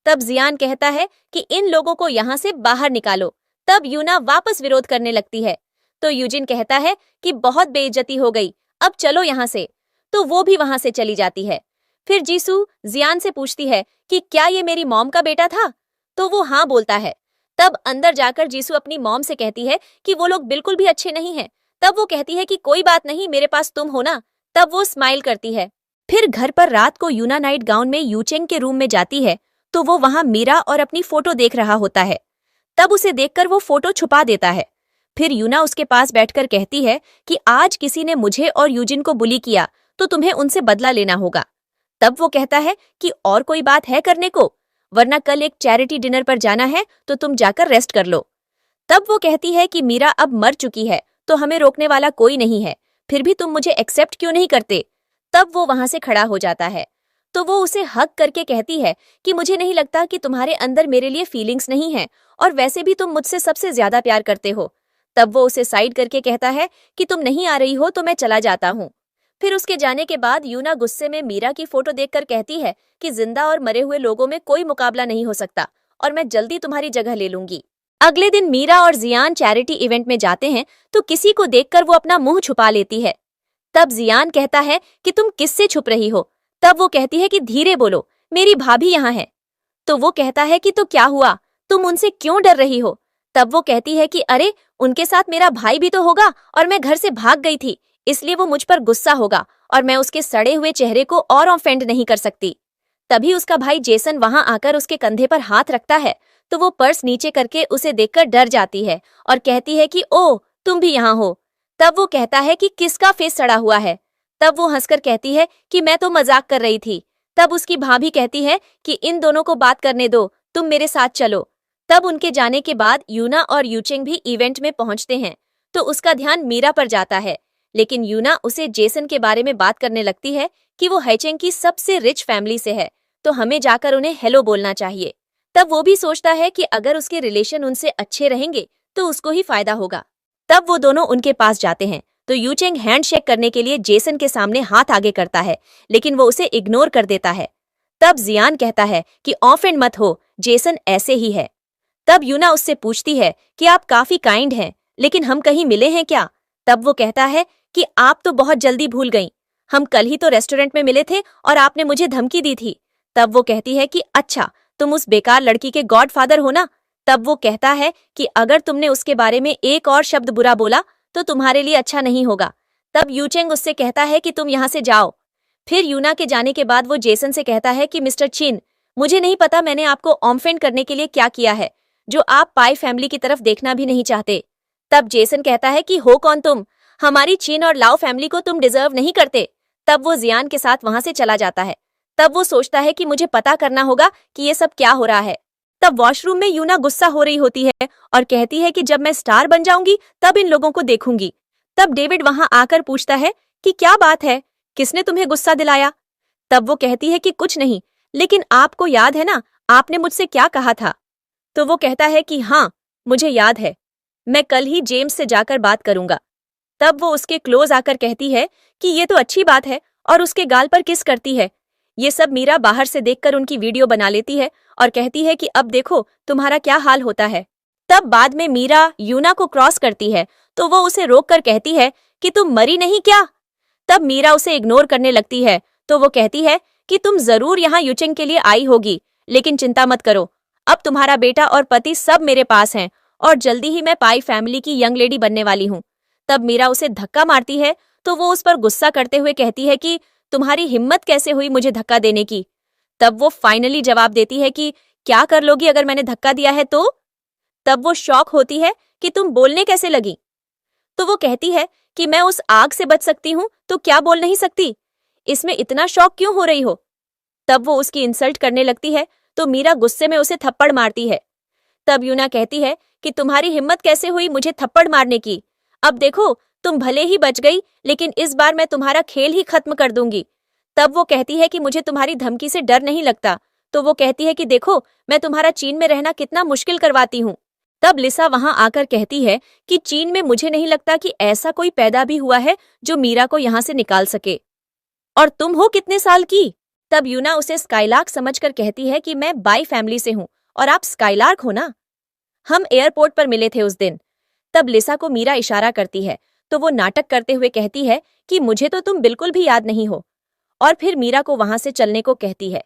तब जियान कहता है कि इन लोगों को यहाँ से बाहर निकालो। तब यूना वापस विरोध करने लगती है तो यूजिन कहता है कि बहुत बेइज्जती हो गई, अब चलो यहाँ से। तो वो भी वहां से चली जाती है। फिर जीसू जियान से पूछती है कि क्या ये मेरी मॉम का बेटा था। तो वो हाँ बोलता है। तब अंदर जाकर जीसू अपनी मॉम से कहती है कि वो लोग बिल्कुल भी अच्छे नहीं हैं। तब वो कहती है कि कोई बात नहीं, मेरे पास तुम हो ना। तब वो स्माइल करती है। फिर घर पर रात को यूना नाइट गाउन में यूचेंग के रूम में जाती है तो वो वहां मीरा और अपनी फोटो देख रहा होता है। तब उसे देखकर वो फोटो छुपा देता है। फिर यूना उसके पास बैठकर कहती है कि आज किसी ने मुझे और यूजिन को बुली किया, तो तुम्हें उनसे बदला लेना होगा। तब वो कहता है कि और कोई बात है करने को, वरना कल एक चैरिटी डिनर पर जाना है तो तुम जाकर रेस्ट कर लो। तब वो कहती है कि मीरा अब मर चुकी है तो हमें रोकने वाला कोई नहीं है, फिर भी तुम मुझे एक्सेप्ट क्यों नहीं करते। तब वो वहां से खड़ा हो जाता है तो वो उसे हग करके कहती है कि मुझे नहीं लगता कि तुम्हारे अंदर मेरे लिए फीलिंग्स नहीं है, और वैसे भी तुम मुझसे सबसे ज्यादा प्यार करते हो। तब वो उसे साइड करके कहता है कि तुम नहीं आ रही हो तो मैं चला जाता हूँ। फिर उसके जाने के बाद यूना गुस्से में मीरा की फोटो देखकर कहती है कि जिंदा और मरे हुए लोगों में कोई मुकाबला नहीं हो सकता और मैं जल्दी तुम्हारी जगह ले लूंगी। अगले दिन मीरा और जियान चैरिटी इवेंट में जाते हैं तो किसी को देखकर वो अपना मुंह छुपा लेती है। तब जियान कहता है कि तुम किससे छुप रही हो। तब वो कहती है कि धीरे बोलो, मेरी भाभी यहाँ है। तो वो कहता है कि तो क्या हुआ, तुम उनसे क्यों डर रही हो। तब वो कहती है कि अरे उनके साथ मेरा भाई भी तो होगा और मैं घर से भाग गई थी, इसलिए वो मुझ पर गुस्सा होगा और मैं उसके सड़े हुए चेहरे को और ऑफेंड नहीं कर सकती। तभी उसका भाई जेसन वहां आकर उसके कंधे पर हाथ रखता है तो वो पर्स नीचे करके उसे देखकर डर जाती है और कहती है कि ओ तुम भी यहाँ हो। तब वो कहता है कि किसका फेस सड़ा हुआ है। तब वो हंसकर कहती है कि मैं तो मजाक कर रही थी। तब उसकी भाभी कहती है कि इन दोनों को बात करने दो, तुम मेरे साथ चलो। तब उनके जाने के बाद यूना और यूचेंग भी इवेंट में पहुंचते हैं तो उसका ध्यान मीरा पर जाता है, लेकिन यूना उसे जेसन के बारे में बात करने लगती है कि वो हैचेंग की सबसे रिच फैमिली से है तो हमें जाकर उन्हें हेलो बोलना चाहिए। तब वो भी सोचता है कि अगर उसके रिलेशन उनसे अच्छे रहेंगे तो उसको ही फायदा होगा। तब वो दोनों उनके पास जाते हैं तो यूचेंग हैंडशेक करने के लिए जेसन के सामने हाथ आगे करता है, लेकिन वो उसे इग्नोर कर देता है। तब जियान कहता है कि ऑफेंड मत हो, जेसन ऐसे ही है। तब यूना उससे पूछती है कि आप काफी काइंड हैं, लेकिन हम कहीं मिले हैं क्या। तब वो कहता है कि आप तो बहुत जल्दी भूल गईं, हम कल ही तो रेस्टोरेंट में मिले थे और आपने मुझे धमकी दी थी। तब वो कहती है कि अच्छा तुम उस बेकार लड़की के गॉडफादर हो ना। तब वो कहता है कि अगर तुमने उसके बारे में एक और शब्द बुरा बोला तो तुम्हारे लिए अच्छा नहीं होगा। तब यूचेंग उससे कहता है कि तुम यहाँ से जाओ। फिर यूना के जाने के बाद वो जेसन से कहता है कि मिस्टर चिन, मुझे नहीं पता मैंने आपको ऑफेंड करने के लिए क्या किया है, जो आप पाई फैमिली की तरफ देखना भी नहीं चाहते। तब जेसन कहता है कि हो कौन तुम, हमारी चिन और लाओ फैमिली को तुम डिजर्व नहीं करते। तब वो जियान के साथ वहां से चला जाता है। तब वो सोचता है कि मुझे पता करना होगा कि ये सब क्या हो रहा है। तब वॉशरूम में यूना गुस्सा हो रही होती है और कहती है कि जब मैं स्टार बन जाऊंगी तब इन लोगों को देखूंगी। तब डेविड वहां आकर पूछता है कि क्या बात है, किसने तुम्हें गुस्सा दिलाया। तब वो कहती है कि कुछ नहीं, लेकिन आपको याद है ना आपने मुझसे क्या कहा था। तो वो कहता है कि हाँ मुझे याद है, मैं कल ही जेम्स से जाकर बात करूंगा। तब वो उसके क्लोज आकर कहती है कि ये तो अच्छी बात है और उसके गाल पर किस करती है। ये सब मीरा बाहर से देखकर उनकी वीडियो बना लेती है और कहती है कि अब देखो तुम्हारा क्या हाल होता है। तब बाद में मीरा यूना को क्रॉस करती है तो वो उसे रोककर कहती है कि तुम मरी नहीं क्या। तब मीरा उसे इग्नोर करने लगती है तो वो कहती है कि तुम जरूर यहाँ यूचेंग के लिए आई होगी, लेकिन चिंता मत करो, अब तुम्हारा बेटा और पति सब मेरे पास हैं और जल्दी ही मैं पाई फैमिली की यंग लेडी बनने वाली हूँ। तब मीरा उसे धक्का मारती है तो वो उस पर गुस्सा करते हुए कहती है कि तुम्हारी हिम्मत कैसे हुई मुझे धक्का देने की। तब वो फाइनली जवाब देती है कि क्या कर लोगी अगर मैंने धक्का दिया है तो। तब वो शॉक होती है कि तुम बोलने कैसे लगी। तो वो कहती है कि मैं उस आग से बच सकती हूँ तो क्या बोल नहीं सकती, इसमें इतना शॉक क्यों हो रही हो। तब वो उसकी इंसल्ट करने लगती है तो मीरा गुस्से में उसे थप्पड़ मारती है। तब यूना कहती है कि तुम्हारी हिम्मत कैसे हुई मुझे थप्पड़ मारने की, अब देखो तुम भले ही बच गई लेकिन इस बार मैं तुम्हारा खेल ही खत्म कर दूंगी। तब वो कहती है कि मुझे तुम्हारी धमकी से डर नहीं लगता। तो वो कहती है कि देखो मैं तुम्हारा चीन में रहना कितना मुश्किल करवाती हूँ। तब लिसा वहां आकर कहती है कि चीन में मुझे नहीं लगता कि ऐसा कोई पैदा भी हुआ है जो मीरा को यहाँ से निकाल सके। और तुम हो कितने साल की। तब यूना उसे स्काईलार्क समझकर कहती है कि मैं बाई फैमिली से हूँ और आप स्काईलार्क हो ना, हम एयरपोर्ट पर मिले थे उस दिन। तब लिसा को मीरा इशारा करती है तो वो नाटक करते हुए कहती है कि मुझे तो तुम बिल्कुल भी याद नहीं हो, और फिर मीरा को वहां से चलने को कहती है।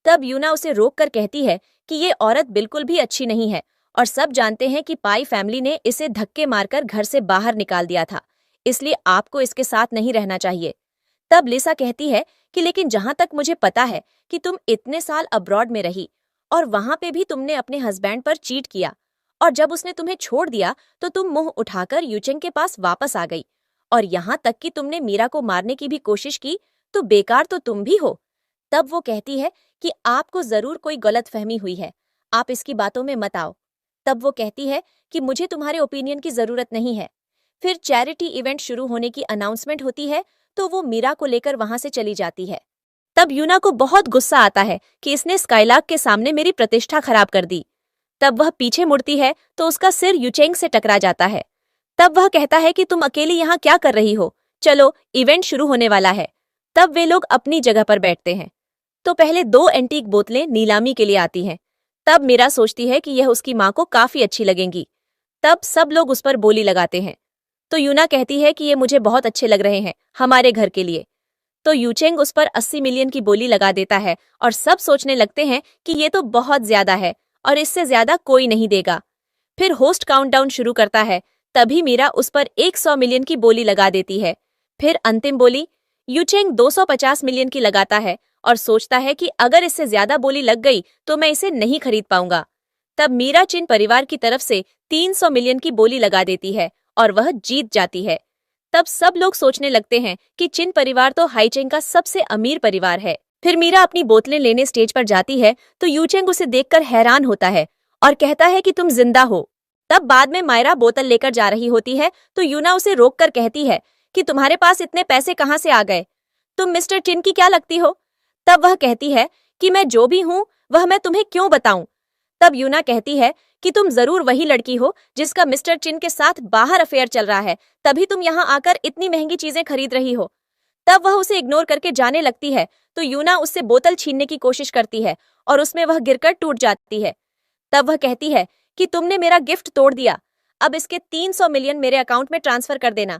तब यूना उसे रोककर कहती है कि ये औरत बिल्कुल भी अच्छी नहीं है और सब जानते हैं कि पाई फैमिली ने इसे धक्के मारकर घर से बाहर निकाल दिया था, इसलिए आपको इसके साथ नहीं रहना चाहिए। तब लिसा कहती है कि लेकिन जहां तक मुझे पता है कि तुम इतने साल अब्रॉड में रही और वहां पे भी तुमने अपने हस्बैंड पर चीट किया, और जब उसने तुम्हें छोड़ दिया तो तुम मुंह उठाकर यूचेंग के पास वापस आ गई, और यहाँ तक कि तुमने मीरा को मारने की भी कोशिश की, तो बेकार तो तुम भी हो। तब वो कहती है कि आपको जरूर कोई गलतफहमी हुई है, आप इसकी बातों में मत आओ। तब वो कहती है कि मुझे तुम्हारे ओपिनियन की जरूरत नहीं है। फिर चैरिटी इवेंट शुरू होने की अनाउंसमेंट होती है तो वो मीरा को लेकर वहां से चली जाती है। तब यूना को बहुत गुस्सा आता है कि इसने स्काईलार्क के सामने मेरी प्रतिष्ठा खराब कर दी। तब वह पीछे मुड़ती है तो उसका सिर यूचेंग से टकरा जाता है। तब वह कहता है कि तुम अकेली यहाँ क्या कर रही हो, चलो इवेंट शुरू होने वाला है। तब वे लोग अपनी जगह पर बैठते हैं तो पहले 2 एंटीक बोतलें नीलामी के लिए आती हैं। तब मीरा सोचती है कि यह उसकी माँ को काफी अच्छी लगेंगी। तब सब लोग उस पर बोली लगाते हैं तो यूना कहती है कि ये मुझे बहुत अच्छे लग रहे हैं हमारे घर के लिए। तो यूचेंग उस पर 80 मिलियन की बोली लगा देता है और सब सोचने लगते हैं कि ये तो बहुत ज्यादा है और इससे ज्यादा कोई नहीं देगा। फिर होस्ट काउंटडाउन शुरू करता है, तभी मीरा उस पर 100 मिलियन की बोली लगा देती है। फिर अंतिम बोली यूचेंग 250 मिलियन की लगाता है और सोचता है कि अगर इससे ज्यादा बोली लग गई तो मैं इसे नहीं खरीद पाऊंगा। तब मीरा चिन परिवार की तरफ से 300 मिलियन की बोली लगा देती है और वह जीत जाती है। तब सब लोग सोचने लगते हैं कि चिन परिवार तो हाईचेंग का सबसे अमीर परिवार है। फिर मीरा अपनी बोतलें लेने स्टेज पर जाती है तो यूचेंग उसे देखकर हैरान होता है और कहता है कि तुम जिंदा हो। तब बाद में मायरा बोतल लेकर जा रही होती है तो यूना उसे रोककर कहती है कि तुम्हारे पास इतने पैसे कहाँ से आ गए, तुम मिस्टर चिन की क्या लगती हो। तब वह कहती है कि मैं जो भी हूँ वह मैं तुम्हें क्यों बताऊं। तब यूना कहती है कि तुम जरूर वही लड़की हो जिसका मिस्टर चिन के साथ बाहर अफेयर चल रहा है, तभी तुम यहाँ आकर इतनी महंगी चीजें खरीद रही हो। तब वह उसे इग्नोर करके जाने लगती है तो यूना उससे बोतल छीनने की कोशिश करती है और उसमें वह गिरकर टूट जाती है। तब वह कहती है कि तुमने मेरा गिफ्ट तोड़ दिया, अब इसके 300 मिलियन मेरे अकाउंट में ट्रांसफर कर देना।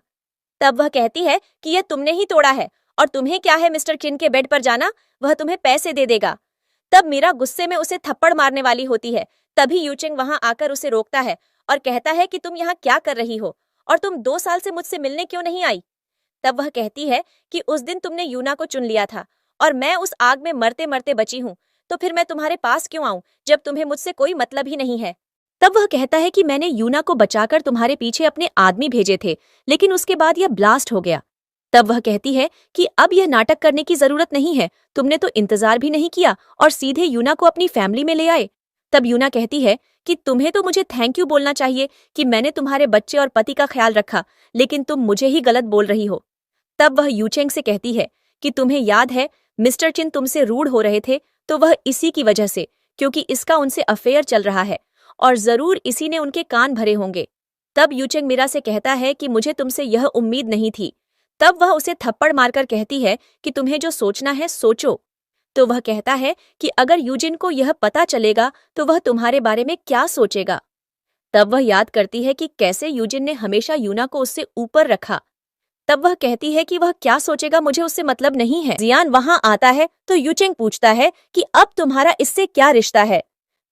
तब वह कहती है कि यह तुमने ही तोड़ा है और तुम्हें क्या है मिस्टर चिन के बेड पर जाना, वह तुम्हें पैसे दे देगा। तब मीरा गुस्से में उसे थप्पड़ मारने वाली होती है, तभी यूचेंग वहां आकर उसे रोकता है और कहता है कि तुम यहाँ क्या कर रही हो और तुम 2 साल से मुझसे मिलने क्यों नहीं आई। तब वह कहती है कि उस दिन तुमने यूना को चुन लिया था और मैं उस आग में मरते मरते बची हूँ, तो फिर मैं तुम्हारे पास क्यों आऊं जब तुम्हें मुझसे कोई मतलब ही नहीं है। तब वह कहता है कि मैंने यूना को बचाकर तुम्हारे पीछे अपने आदमी भेजे थे, लेकिन उसके बाद यह ब्लास्ट हो गया। तब वह कहती है कि अब यह नाटक करने की जरूरत नहीं है, तुमने तो इंतजार भी नहीं किया और सीधे यूना को अपनी फैमिली में ले आए। तब यूना कहती है कि तुम्हें तो मुझे थैंक यू बोलना चाहिए कि मैंने तुम्हारे बच्चे और पति का ख्याल रखा, लेकिन तुम मुझे ही गलत बोल रही हो। तब वह यूचेंग से कहती है कि तुम्हें याद है मिस्टर चिन तुमसे रूड हो रहे थे, तो वह इसी की वजह से, क्योंकि इसका उनसे अफेयर चल रहा है और जरूर इसी ने उनके कान भरे होंगे। तब यूचेंग मीरा से कहता है कि मुझे तुमसे यह उम्मीद नहीं थी। तब वह उसे थप्पड़ मारकर कहती है कि तुम्हें जो सोचना है सोचो। तो वह कहता है कि अगर यूजिन को यह पता चलेगा तो वह तुम्हारे बारे में क्या सोचेगा। तब वह याद करती है कि कैसे यूजिन ने हमेशा यूना को उससे ऊपर रखा। तब वह कहती है कि वह क्या सोचेगा मुझे उससे मतलब नहीं है। जियान वहां आता है तो यूचेंग पूछता है कि अब तुम्हारा इससे क्या रिश्ता है।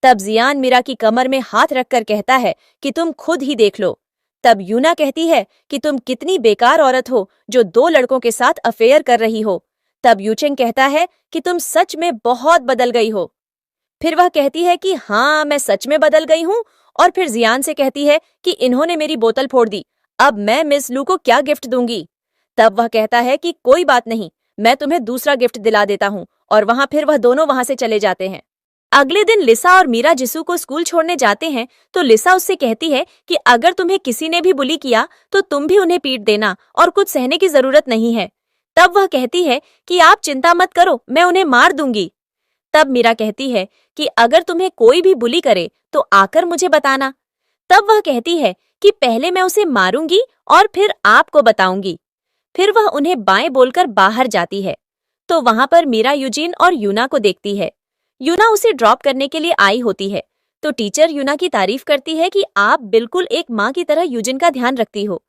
तब जियान मीरा की कमर में हाथ रखकर कहता है कि तुम खुद ही देख लो। तब यूना कहती है कि तुम कितनी बेकार औरत हो जो 2 लड़कों के साथ अफेयर कर रही हो। तब यूचेंग कहता है कि तुम सच में बहुत बदल गई हो। फिर वह कहती है कि हाँ मैं सच में बदल गई हूँ। और फिर जियान से कहती है कि इन्होंने मेरी बोतल फोड़ दी, अब मैं मिस लू को क्या गिफ्ट दूंगी। तब वह कहता है कि कोई बात नहीं, मैं तुम्हें दूसरा गिफ्ट दिला देता हूँ। और फिर वह दोनों वहां से चले जाते हैं। अगले दिन लिसा और मीरा जिसू को स्कूल छोड़ने जाते हैं तो लिसा उससे कहती है कि अगर तुम्हें किसी ने भी बुली किया तो तुम भी उन्हें पीट देना और कुछ सहने की जरूरत नहीं है। तब वह कहती है कि आप चिंता मत करो, मैं उन्हें मार दूंगी। तब मीरा कहती है कि अगर तुम्हें कोई भी बुली करे तो आकर मुझे बताना। तब वह कहती है कि पहले मैं उसे मारूंगी और फिर आपको बताऊंगी। फिर वह उन्हें बाएं बोलकर बाहर जाती है। तो वहां पर मीरा यूजिन और यूना को देखती है। यूना उसे ड्रॉप करने के लिए आई होती है। तो टीचर यूना की तारीफ करती है कि आप बिल्कुल एक माँ की तरह यूजिन का ध्यान रखती हो।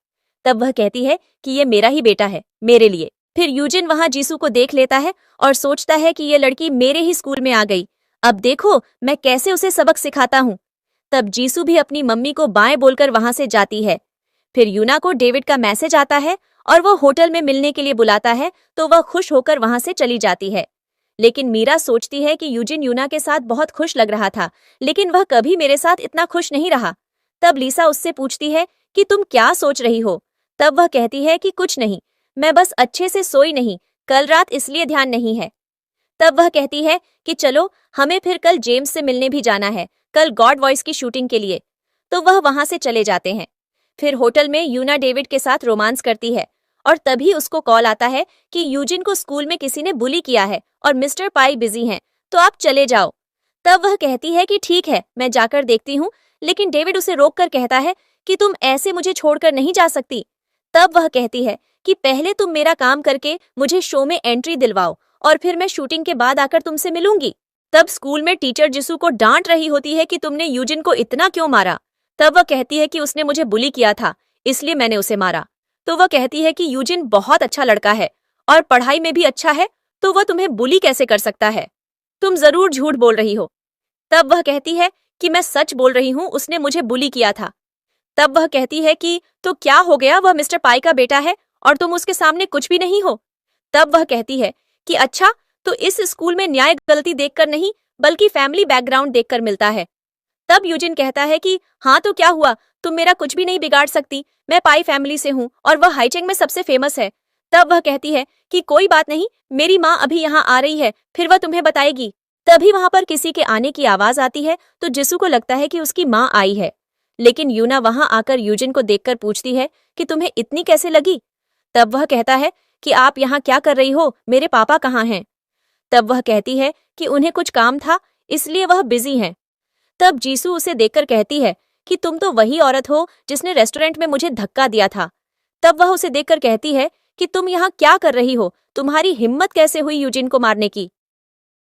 तब वह कहती है कि ये मेरा ही बेटा है, मेरे लिए। फिर यूजिन वहां जीसू को देख लेता है और सोचता है कि ये लड़की मेरे ही स्कूल में आ गई, अब देखो मैं कैसे उसे सबक सिखाता हूँ। तब जीसू भी अपनी मम्मी को बाएं बोलकर वहां से जाती है। फिर यूना को डेविड का मैसेज आता है और वह होटल में मिलने के लिए बुलाता है तो वह खुश होकर वहां से चली जाती है। लेकिन मीरा सोचती है कि यूजिन यूना के साथ बहुत खुश लग रहा था, लेकिन वह कभी मेरे साथ इतना खुश नहीं रहा। तब लिसा उससे पूछती है कि तुम क्या सोच रही हो। तब वह कहती है कि कुछ नहीं, मैं बस अच्छे से सोई नहीं, कल रात इसलिए ध्यान नहीं है। तब वह कहती है कि चलो हमें फिर कल जेम्स से मिलने भी जाना है, कल गॉड वॉइस की शूटिंग के लिए। तो वह वहां से चले जाते हैं। फिर होटल में यूना डेविड के साथ रोमांस करती है और तभी उसको कॉल आता है कि यूजिन को स्कूल में किसी ने बुली किया है और मिस्टर पाई बिजी हैं, तो आप चले जाओ। तब वह कहती है कि ठीक है मैं जाकर देखती हूँ, लेकिन डेविड उसे रोककर कहता है कि तुम ऐसे मुझे छोड़कर नहीं जा सकती। तब वह कहती है कि पहले तुम मेरा काम करके मुझे शो में एंट्री दिलवाओ और फिर मैं शूटिंग के बाद आकर तुमसे मिलूंगी। तब स्कूल में टीचर जिसू को डांट रही होती है कि तुमने यूजिन को इतना क्यों मारा। तब वह कहती है कि उसने मुझे बुली किया था, इसलिए मैंने उसे मारा। तो वह कहती है कि यूजिन बहुत अच्छा लड़का है और पढ़ाई में भी अच्छा है, तो वह तुम्हें बुली कैसे कर सकता है, तुम जरूर झूठ बोल रही हो। तब वह कहती है कि मैं सच बोल रही हूँ, उसने मुझे बुली किया था। तब वह कहती है कि तो क्या हो गया, वह मिस्टर पाई का बेटा है और तुम उसके सामने कुछ भी नहीं हो। तब वह कहती है कि अच्छा, तो इस स्कूल में न्याय गलती देखकर नहीं बल्कि फैमिली बैकग्राउंड देखकर मिलता है। तब यूजिन कहता है कि हाँ तो क्या हुआ, तुम मेरा कुछ भी नहीं बिगाड़ सकती, मैं पाई फैमिली से हूँ और वह हाईचेंग में सबसे फेमस है। तब वह कहती है कि कोई बात नहीं, मेरी माँ अभी यहाँ आ रही है, फिर वह तुम्हें बताएगी। तभी वहां पर किसी के आने की आवाज आती है तो जिसू को लगता है कि उसकी माँ आई है। लेकिन यूना वहां आकर यूजिन को देखकर पूछती है कि तुम्हें इतनी कैसे लगी। तब वह कहता है कि आप यहाँ क्या कर रही हो, मेरे पापा कहाँ हैं। तब वह कहती है कि उन्हें कुछ काम था इसलिए वह बिजी हैं। तब जीसू उसे देखकर कहती है कि तुम तो वही औरत हो जिसने रेस्टोरेंट में मुझे धक्का दिया था। तब वह उसे देखकर कहती है कि तुम यहाँ क्या कर रही हो, तुम्हारी हिम्मत कैसे हुई यूजिन को मारने की।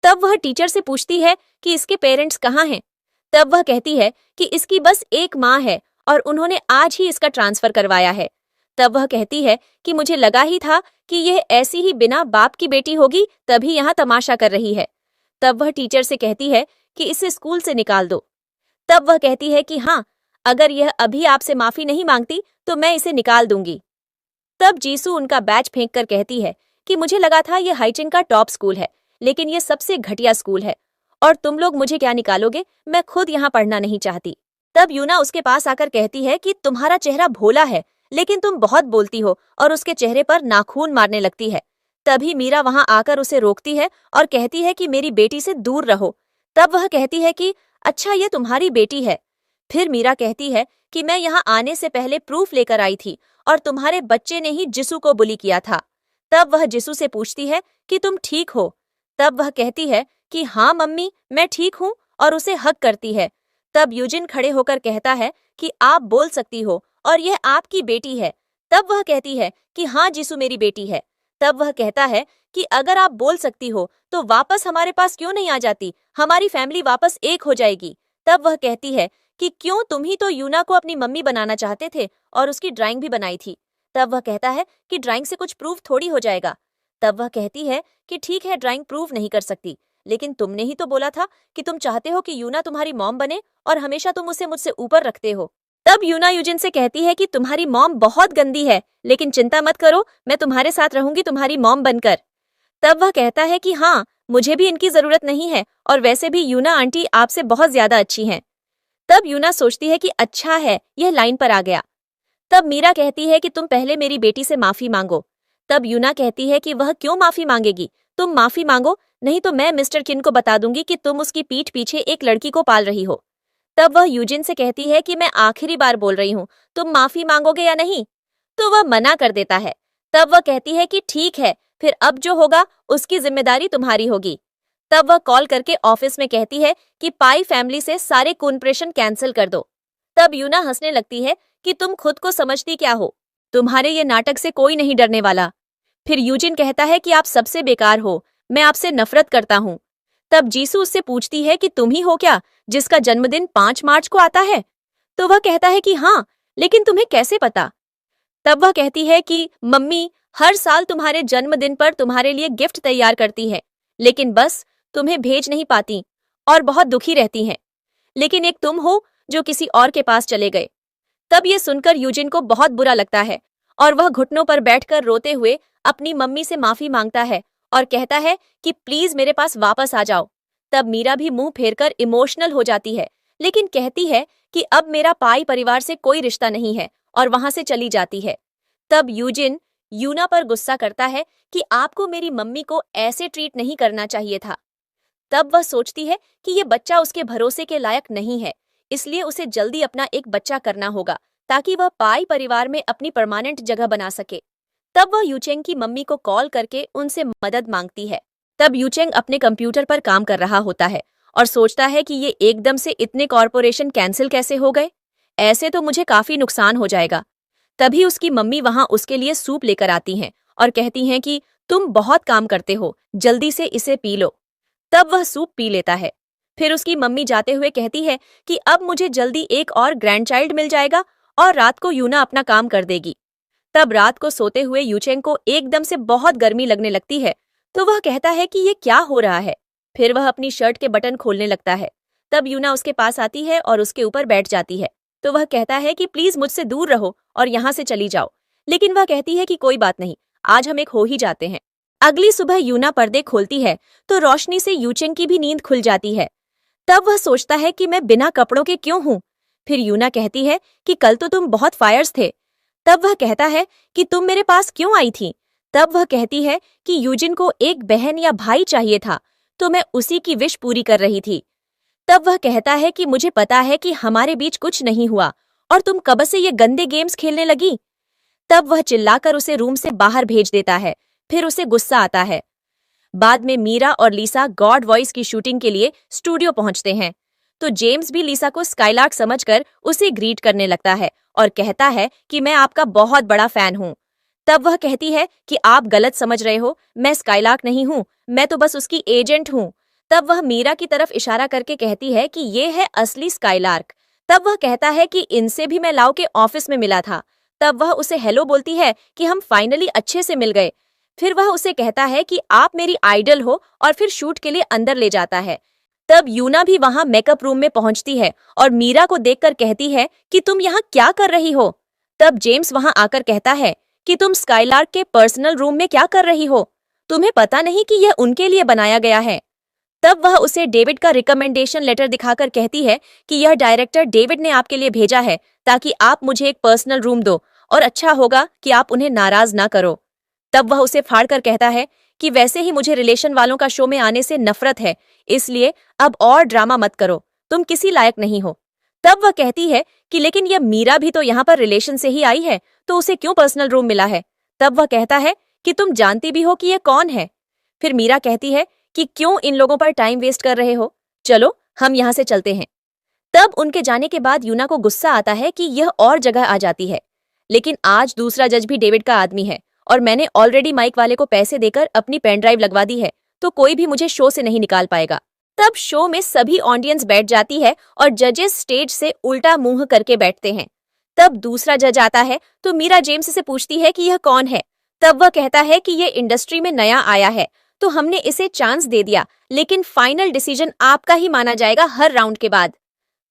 तब वह टीचर से पूछती है कि इसके पेरेंट्स कहाँ हैं। तब वह कहती है कि इसकी बस एक माँ है और उन्होंने आज ही इसका ट्रांसफर करवाया है। तब वह कहती है कि मुझे लगा ही था कि यह ऐसी ही बिना बाप की बेटी होगी, तभी यहाँ तमाशा कर रही है। तब वह टीचर से कहती है कि इसे स्कूल से निकाल दो। तब वह कहती है कि हाँ, अगर यह अभी आपसे माफी नहीं मांगती तो मैं इसे निकाल दूंगी। तब जीसू उनका बैच फेंक कर कहती है कि मुझे लगा था यह हाईचिंग का टॉप स्कूल है, लेकिन यह सबसे घटिया स्कूल है और तुम लोग मुझे क्या निकालोगे, मैं खुद यहाँ पढ़ना नहीं चाहती। तब यूना उसके पास आकर कहती है कि तुम्हारा चेहरा भोला है लेकिन तुम बहुत बोलती हो, और उसके चेहरे पर नाखून मारने लगती है। तभी मीरा वहां आकर उसे रोकती है और कहती है कि मेरी बेटी से दूर रहो। तब वह कहती है कि अच्छा ये तुम्हारी बेटी है। फिर मीरा कहती है कि मैं यहाँ आने से पहले प्रूफ लेकर आई थी और तुम्हारे बच्चे ने ही जिसू को बुली किया था। तब वह जिसू से पूछती है कि तुम ठीक हो। तब वह कहती है कि हाँ मम्मी मैं ठीक हूँ और उसे हग करती है। तब यूजिन खड़े होकर कहता है कि आप बोल सकती हो और यह आपकी बेटी है। तब वह कहती है कि हाँ जीसू मेरी बेटी है। तब वह कहता है कि अगर आप बोल सकती हो तो वापस हमारे पास क्यों नहीं आ जाती, हमारी फैमिली वापस एक हो जाएगी। तब वह कहती है कि क्यों, तुम ही तो यूना को अपनी मम्मी बनाना चाहते थे और उसकी ड्राइंग भी बनाई थी। तब वह कहता है कि ड्राइंग से कुछ प्रूफ थोड़ी हो जाएगा। तब वह कहती है कि ठीक है, ड्राइंग प्रूव नहीं कर सकती, लेकिन तुमने ही तो बोला था कि तुम चाहते हो कि यूना तुम्हारी मॉम बने और हमेशा तुम उसे मुझसे ऊपर रखते हो। तब यूना यूजिन से कहती है कि तुम्हारी मॉम बहुत गंदी है, लेकिन चिंता मत करो, मैं तुम्हारे साथ रहूंगी तुम्हारी मॉम बनकर। तब वह कहता है कि हाँ, मुझे भी इनकी जरूरत नहीं है और वैसे भी यूना आंटी आपसे बहुत ज्यादा अच्छी हैं। तब यूना सोचती है कि अच्छा है, यह लाइन पर आ गया। तब मीरा कहती है कि तुम पहले मेरी बेटी से माफी मांगो। तब यूना कहती है कि वह क्यों माफी मांगेगी, तुम माफी मांगो, नहीं तो मैं मिस्टर किन को बता दूंगी कि तुम उसकी पीठ पीछे एक लड़की को पाल रही हो। तब वह यूजिन से कहती है कि मैं आखिरी बार बोल रही हूँ, तुम माफी मांगोगे या नहीं। तो वह मना कर देता है। तब वह कहती है कि ठीक है, फिर अब जो होगा उसकी जिम्मेदारी तुम्हारी होगी। तब वह कॉल करके ऑफिस में कहती है कि पाई फैमिली से सारे कॉन्प्रेशन कैंसिल कर दो। तब यूना हंसने लगती है कि तुम खुद को समझती क्या हो, तुम्हारे ये नाटक से कोई नहीं डरने वाला। फिर यूजिन कहता है कि आप सबसे बेकार हो, मैं आपसे नफरत करता हूँ। तब जीसू उससे पूछती है कि तुम ही हो क्या जिसका जन्मदिन 5 मार्च को आता है। तो वह कहता है कि हाँ, लेकिन तुम्हें कैसे पता। तब वह कहती है कि मम्मी हर साल तुम्हारे जन्मदिन पर तुम्हारे लिए गिफ्ट तैयार करती है, लेकिन बस तुम्हें भेज नहीं पाती और बहुत दुखी रहती हैं। लेकिन एक तुम हो जो किसी और के पास चले गए। तब ये सुनकर यूजिन को बहुत बुरा लगता है और वह घुटनों पर बैठकर रोते हुए अपनी मम्मी से माफी मांगता है और कहता है कि प्लीज मेरे पास वापस आ जाओ। तब मीरा भी मुंह फेरकर इमोशनल हो जाती है, लेकिन कहती है कि अब मेरा पाई परिवार से कोई रिश्ता नहीं है और वहां से चली जाती है। तब यूजिन यूना पर गुस्सा करता है कि आपको मेरी मम्मी को ऐसे ट्रीट नहीं करना चाहिए था। तब वह सोचती है कि ये बच्चा उसके भरोसे के लायक नहीं है, इसलिए उसे जल्दी अपना एक बच्चा करना होगा ताकि वह पाई परिवार में अपनी परमानेंट जगह बना सके। तब वह यूचेंग की मम्मी को कॉल करके उनसे मदद मांगती है। तब यूचेंग अपने कंप्यूटर पर काम कर रहा होता है और सोचता है कि ये एकदम से इतने कॉर्पोरेशन कैंसिल कैसे हो गए, ऐसे तो मुझे काफी नुकसान हो जाएगा। तभी उसकी मम्मी वहां उसके लिए सूप लेकर आती हैं और कहती हैं कि तुम बहुत काम करते हो, जल्दी से इसे पी लो। तब वह सूप पी लेता है। फिर उसकी मम्मी जाते हुए कहती है कि अब मुझे जल्दी एक और ग्रैंडचाइल्ड मिल जाएगा और रात को यूना अपना काम कर देगी। तब रात को सोते हुए यूचेंग को एकदम से बहुत गर्मी लगने लगती है, तो वह कहता है कि ये क्या हो रहा है। फिर वह अपनी शर्ट के बटन खोलने लगता है। तब यूना उसके पास आती है और उसके ऊपर बैठ जाती है। तो वह कहता है कि प्लीज मुझसे दूर रहो और यहाँ से चली जाओ, लेकिन वह कहती है कि कोई बात नहीं, आज हम एक हो ही जाते हैं। अगली सुबह यूना पर्दे खोलती है तो रोशनी से यूचेंग की भी नींद खुल जाती है। तब वह सोचता है कि मैं बिना कपड़ों के क्यों हूँ। फिर यूना कहती है कि कल तो तुम बहुत फायर्स थे। तब वह कहता है कि तुम मेरे पास क्यों आई थी। तब वह कहती है कि यूजिन को एक बहन या भाई चाहिए था, तो मैं उसी की विश पूरी कर रही थी। तब वह कहता है कि मुझे पता है कि हमारे बीच कुछ नहीं हुआ और तुम कब से ये गंदे गेम्स खेलने लगी। तब वह चिल्लाकर उसे रूम से बाहर भेज देता है। फिर उसे गुस्सा आता है। बाद में मीरा और लीसा गॉड वॉइस की शूटिंग के लिए स्टूडियो पहुंचते हैं, तो जेम्स भी लीसा को स्काईलार्क समझकर उसे ग्रीट करने लगता है और कहता है कि मैं आपका बहुत बड़ा फैन हूँ। तब वह कहती है कि आप गलत समझ रहे हो, मैं स्काईलार्क नहीं हूँ, मैं तो बस उसकी एजेंट हूँ। तब वह मीरा की तरफ इशारा करके कहती है कि ये है असली स्काईलार्क। तब वह कहता है कि इनसे भी मैं लाओ के ऑफिस में मिला था। तब वह उसे हेलो बोलती है कि हम फाइनली अच्छे से मिल गए। फिर वह उसे कहता है कि आप मेरी आइडल हो और फिर शूट के लिए अंदर ले जाता है। तब यूना भी वहां मेकअप रूम में पहुंचती है और मीरा को देखकर कहती है कि तुम यहाँ क्या कर रही हो। तब जेम्स वहां आकर कहता है कि तुम स्काईलार्क के पर्सनल रूम में क्या कर रही हो, तुम्हें पता नहीं कि यह उनके लिए बनाया गया है। तब वह उसे डेविड का रिकमेंडेशन लेटर दिखाकर कहती है कि यह डायरेक्टर डेविड ने आपके लिए भेजा है ताकि आप मुझे एक पर्सनल रूम दो और अच्छा होगा कि आप उन्हें नाराज ना करो। तब वह उसे फाड़कर कहता है कि वैसे ही मुझे रिलेशन वालों का शो में आने से नफरत है, इसलिए अब और ड्रामा मत करो, तुम किसी लायक नहीं हो। तब वह कहती है कि लेकिन यह मीरा भी तो यहाँ पर रिलेशन से ही आई है, तो उसे क्यों पर्सनल रूम मिला है। तब वह कहता है कि तुम जानती भी हो कि यह कौन है। फिर मीरा कहती है कि क्यों इन लोगों पर टाइम वेस्ट कर रहे हो, चलो हम यहाँ से चलते हैं। तब उनके जाने के बाद यूना को गुस्सा आता है कि यह और जगह आ जाती है, लेकिन आज दूसरा जज भी डेविड का आदमी है और मैंने ऑलरेडी माइक वाले को पैसे देकर अपनी पेन ड्राइव लगवा दी है, तो कोई भी मुझे शो से नहीं निकाल पाएगा। तब शो में सभी ऑडियंस बैठ जाती है और जजेस स्टेज से उल्टा मुंह करके बैठते हैं। तब दूसरा जज आता है तो मीरा जेम्स से पूछती है कि यह कौन है। तब वह कहता है कि ये इंडस्ट्री में नया आया है, तो हमने इसे चांस दे दिया, लेकिन फाइनल डिसीजन आपका ही माना जाएगा हर राउंड के बाद।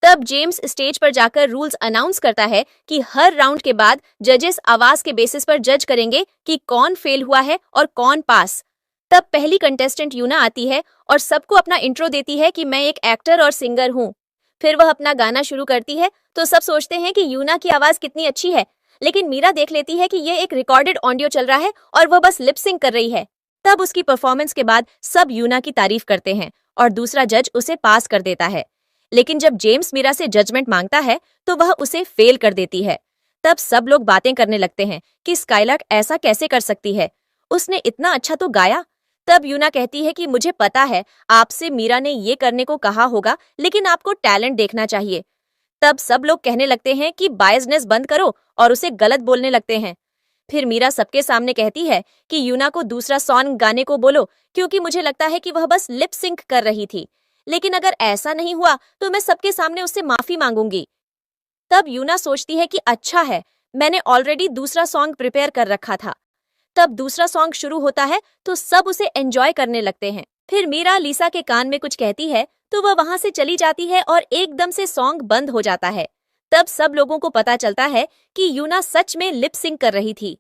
तब जेम्स स्टेज पर जाकर रूल्स अनाउंस करता है कि हर राउंड के बाद जजेस आवाज के बेसिस पर जज करेंगे कि कौन फेल हुआ है और कौन पास। तब पहली कंटेस्टेंट यूना आती है और सबको अपना इंट्रो देती है कि मैं एक एक्टर और सिंगर हूँ। फिर वह अपना गाना शुरू करती है तो सब सोचते हैं कि यूना की आवाज कितनी अच्छी है, लेकिन मीरा देख लेती है कि ये एक रिकॉर्डेड ऑडियो चल रहा है और वह बस लिप सिंक कर रही है। तब उसकी परफॉर्मेंस के बाद सब यूना की तारीफ करते हैं और दूसरा जज उसे पास कर देता है। लेकिन जब जेम्स मीरा से जजमेंट मांगता है तो वह उसे फेल कर देती है। तब सब लोग बातें करने लगते हैं कि स्काईलार्क ऐसा कैसे कर सकती है, उसने इतना अच्छा तो गाया। तब यूना कहती है कि मुझे पता है आपसे मीरा ने ये करने को कहा होगा, लेकिन आपको टैलेंट देखना चाहिए। तब सब लोग कहने लगते हैं कि बायसनेस बंद करो और उसे गलत बोलने लगते हैं। फिर मीरा सबके सामने कहती है कि यूना को दूसरा सॉन्ग गाने को बोलो, क्योंकि मुझे लगता है कि वह बस लिप सिंक कर रही थी, लेकिन अगर ऐसा नहीं हुआ तो मैं सबके सामने उससे माफी मांगूंगी। तब यूना सोचती है कि अच्छा है, मैंने ऑलरेडी दूसरा सॉन्ग प्रिपेयर कर रखा था। तब दूसरा सॉन्ग शुरू होता है तो सब उसे एंजॉय करने लगते हैं। फिर मीरा लीसा के कान में कुछ कहती है तो वह वहां से चली जाती है और एकदम से सॉन्ग बंद हो जाता है। तब सब लोगों को पता चलता है कि यूना सच में लिप सिंक कर रही थी।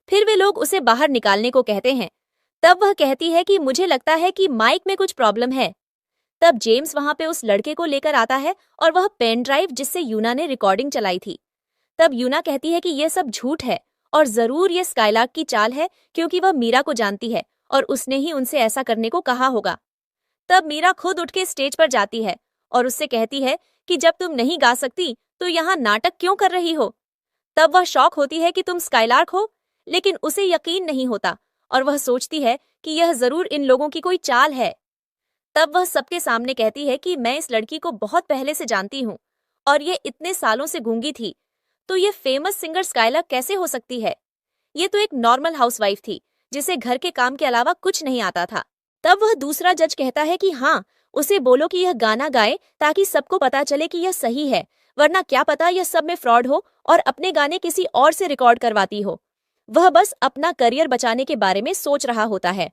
फिर वे लोग उसे बाहर निकालने को कहते हैं। तब वह कहती है कि मुझे लगता है कि माइक में कुछ प्रॉब्लम है। तब जेम्स वहां पे उस लड़के को लेकर आता है और वह पेन ड्राइव जिससे यूना ने रिकॉर्डिंग चलाई थी। तब यूना कहती है कि यह सब झूठ है और जरूर ये स्काईलार्क की चाल है, क्योंकि वह मीरा को जानती है और उसने ही उनसे ऐसा करने को कहा होगा। तब मीरा खुद उठ के स्टेज पर जाती है और उससे कहती है कि जब तुम नहीं गा सकती तो यहाँ नाटक क्यों कर रही हो। तब वह शॉक होती है कि तुम स्काईलार्क हो, लेकिन उसे यकीन नहीं होता और वह सोचती है कि यह जरूर इन लोगों की कोई चाल है। तब वह सबके सामने कहती है कि मैं इस लड़की को बहुत पहले से जानती हूँ और ये इतने सालों से गूंगी थी, तो ये फेमस सिंगर स्काईलार्क कैसे हो सकती है। ये तो एक नॉर्मल हाउसवाइफ थी जिसे घर के काम के अलावा कुछ नहीं आता था। तब वह दूसरा जज कहता है कि हाँ, उसे बोलो कि यह गाना गाए ताकि सबको पता चले कि यह सही है, वरना क्या पता यह सब में फ्रॉड हो और अपने गाने किसी और से रिकॉर्ड करवाती हो। वह बस अपना करियर बचाने के बारे में सोच रहा होता है।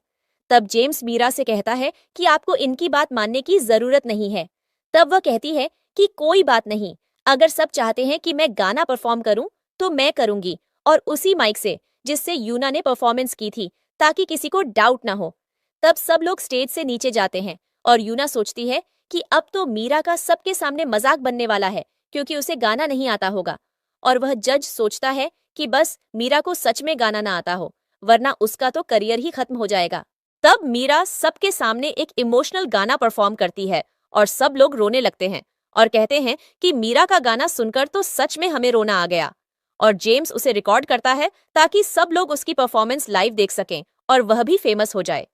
तब जेम्स मीरा से कहता है कि आपको इनकी बात मानने की जरूरत नहीं है। तब वह कहती है कि कोई बात नहीं, अगर सब चाहते हैं कि मैं गाना परफॉर्म करूं तो मैं करूंगी, और उसी माइक से जिससे यूना ने परफॉर्मेंस की थी, ताकि किसी को डाउट ना हो। तब सब लोग स्टेज से नीचे जाते हैं और यूना सोचती है कि अब तो मीरा का सबके सामने मजाक बनने वाला है, क्योंकि उसे गाना नहीं आता होगा। और वह जज सोचता है कि बस मीरा को सच में गाना ना आता हो, वरना उसका तो करियर ही खत्म हो जाएगा। तब मीरा सबके सामने एक इमोशनल गाना परफॉर्म करती है और सब लोग रोने लगते हैं और कहते हैं कि मीरा का गाना सुनकर तो सच में हमें रोना आ गया। और जेम्स उसे रिकॉर्ड करता है ताकि सब लोग उसकी परफॉर्मेंस लाइव देख सकें और वह भी फेमस हो जाए।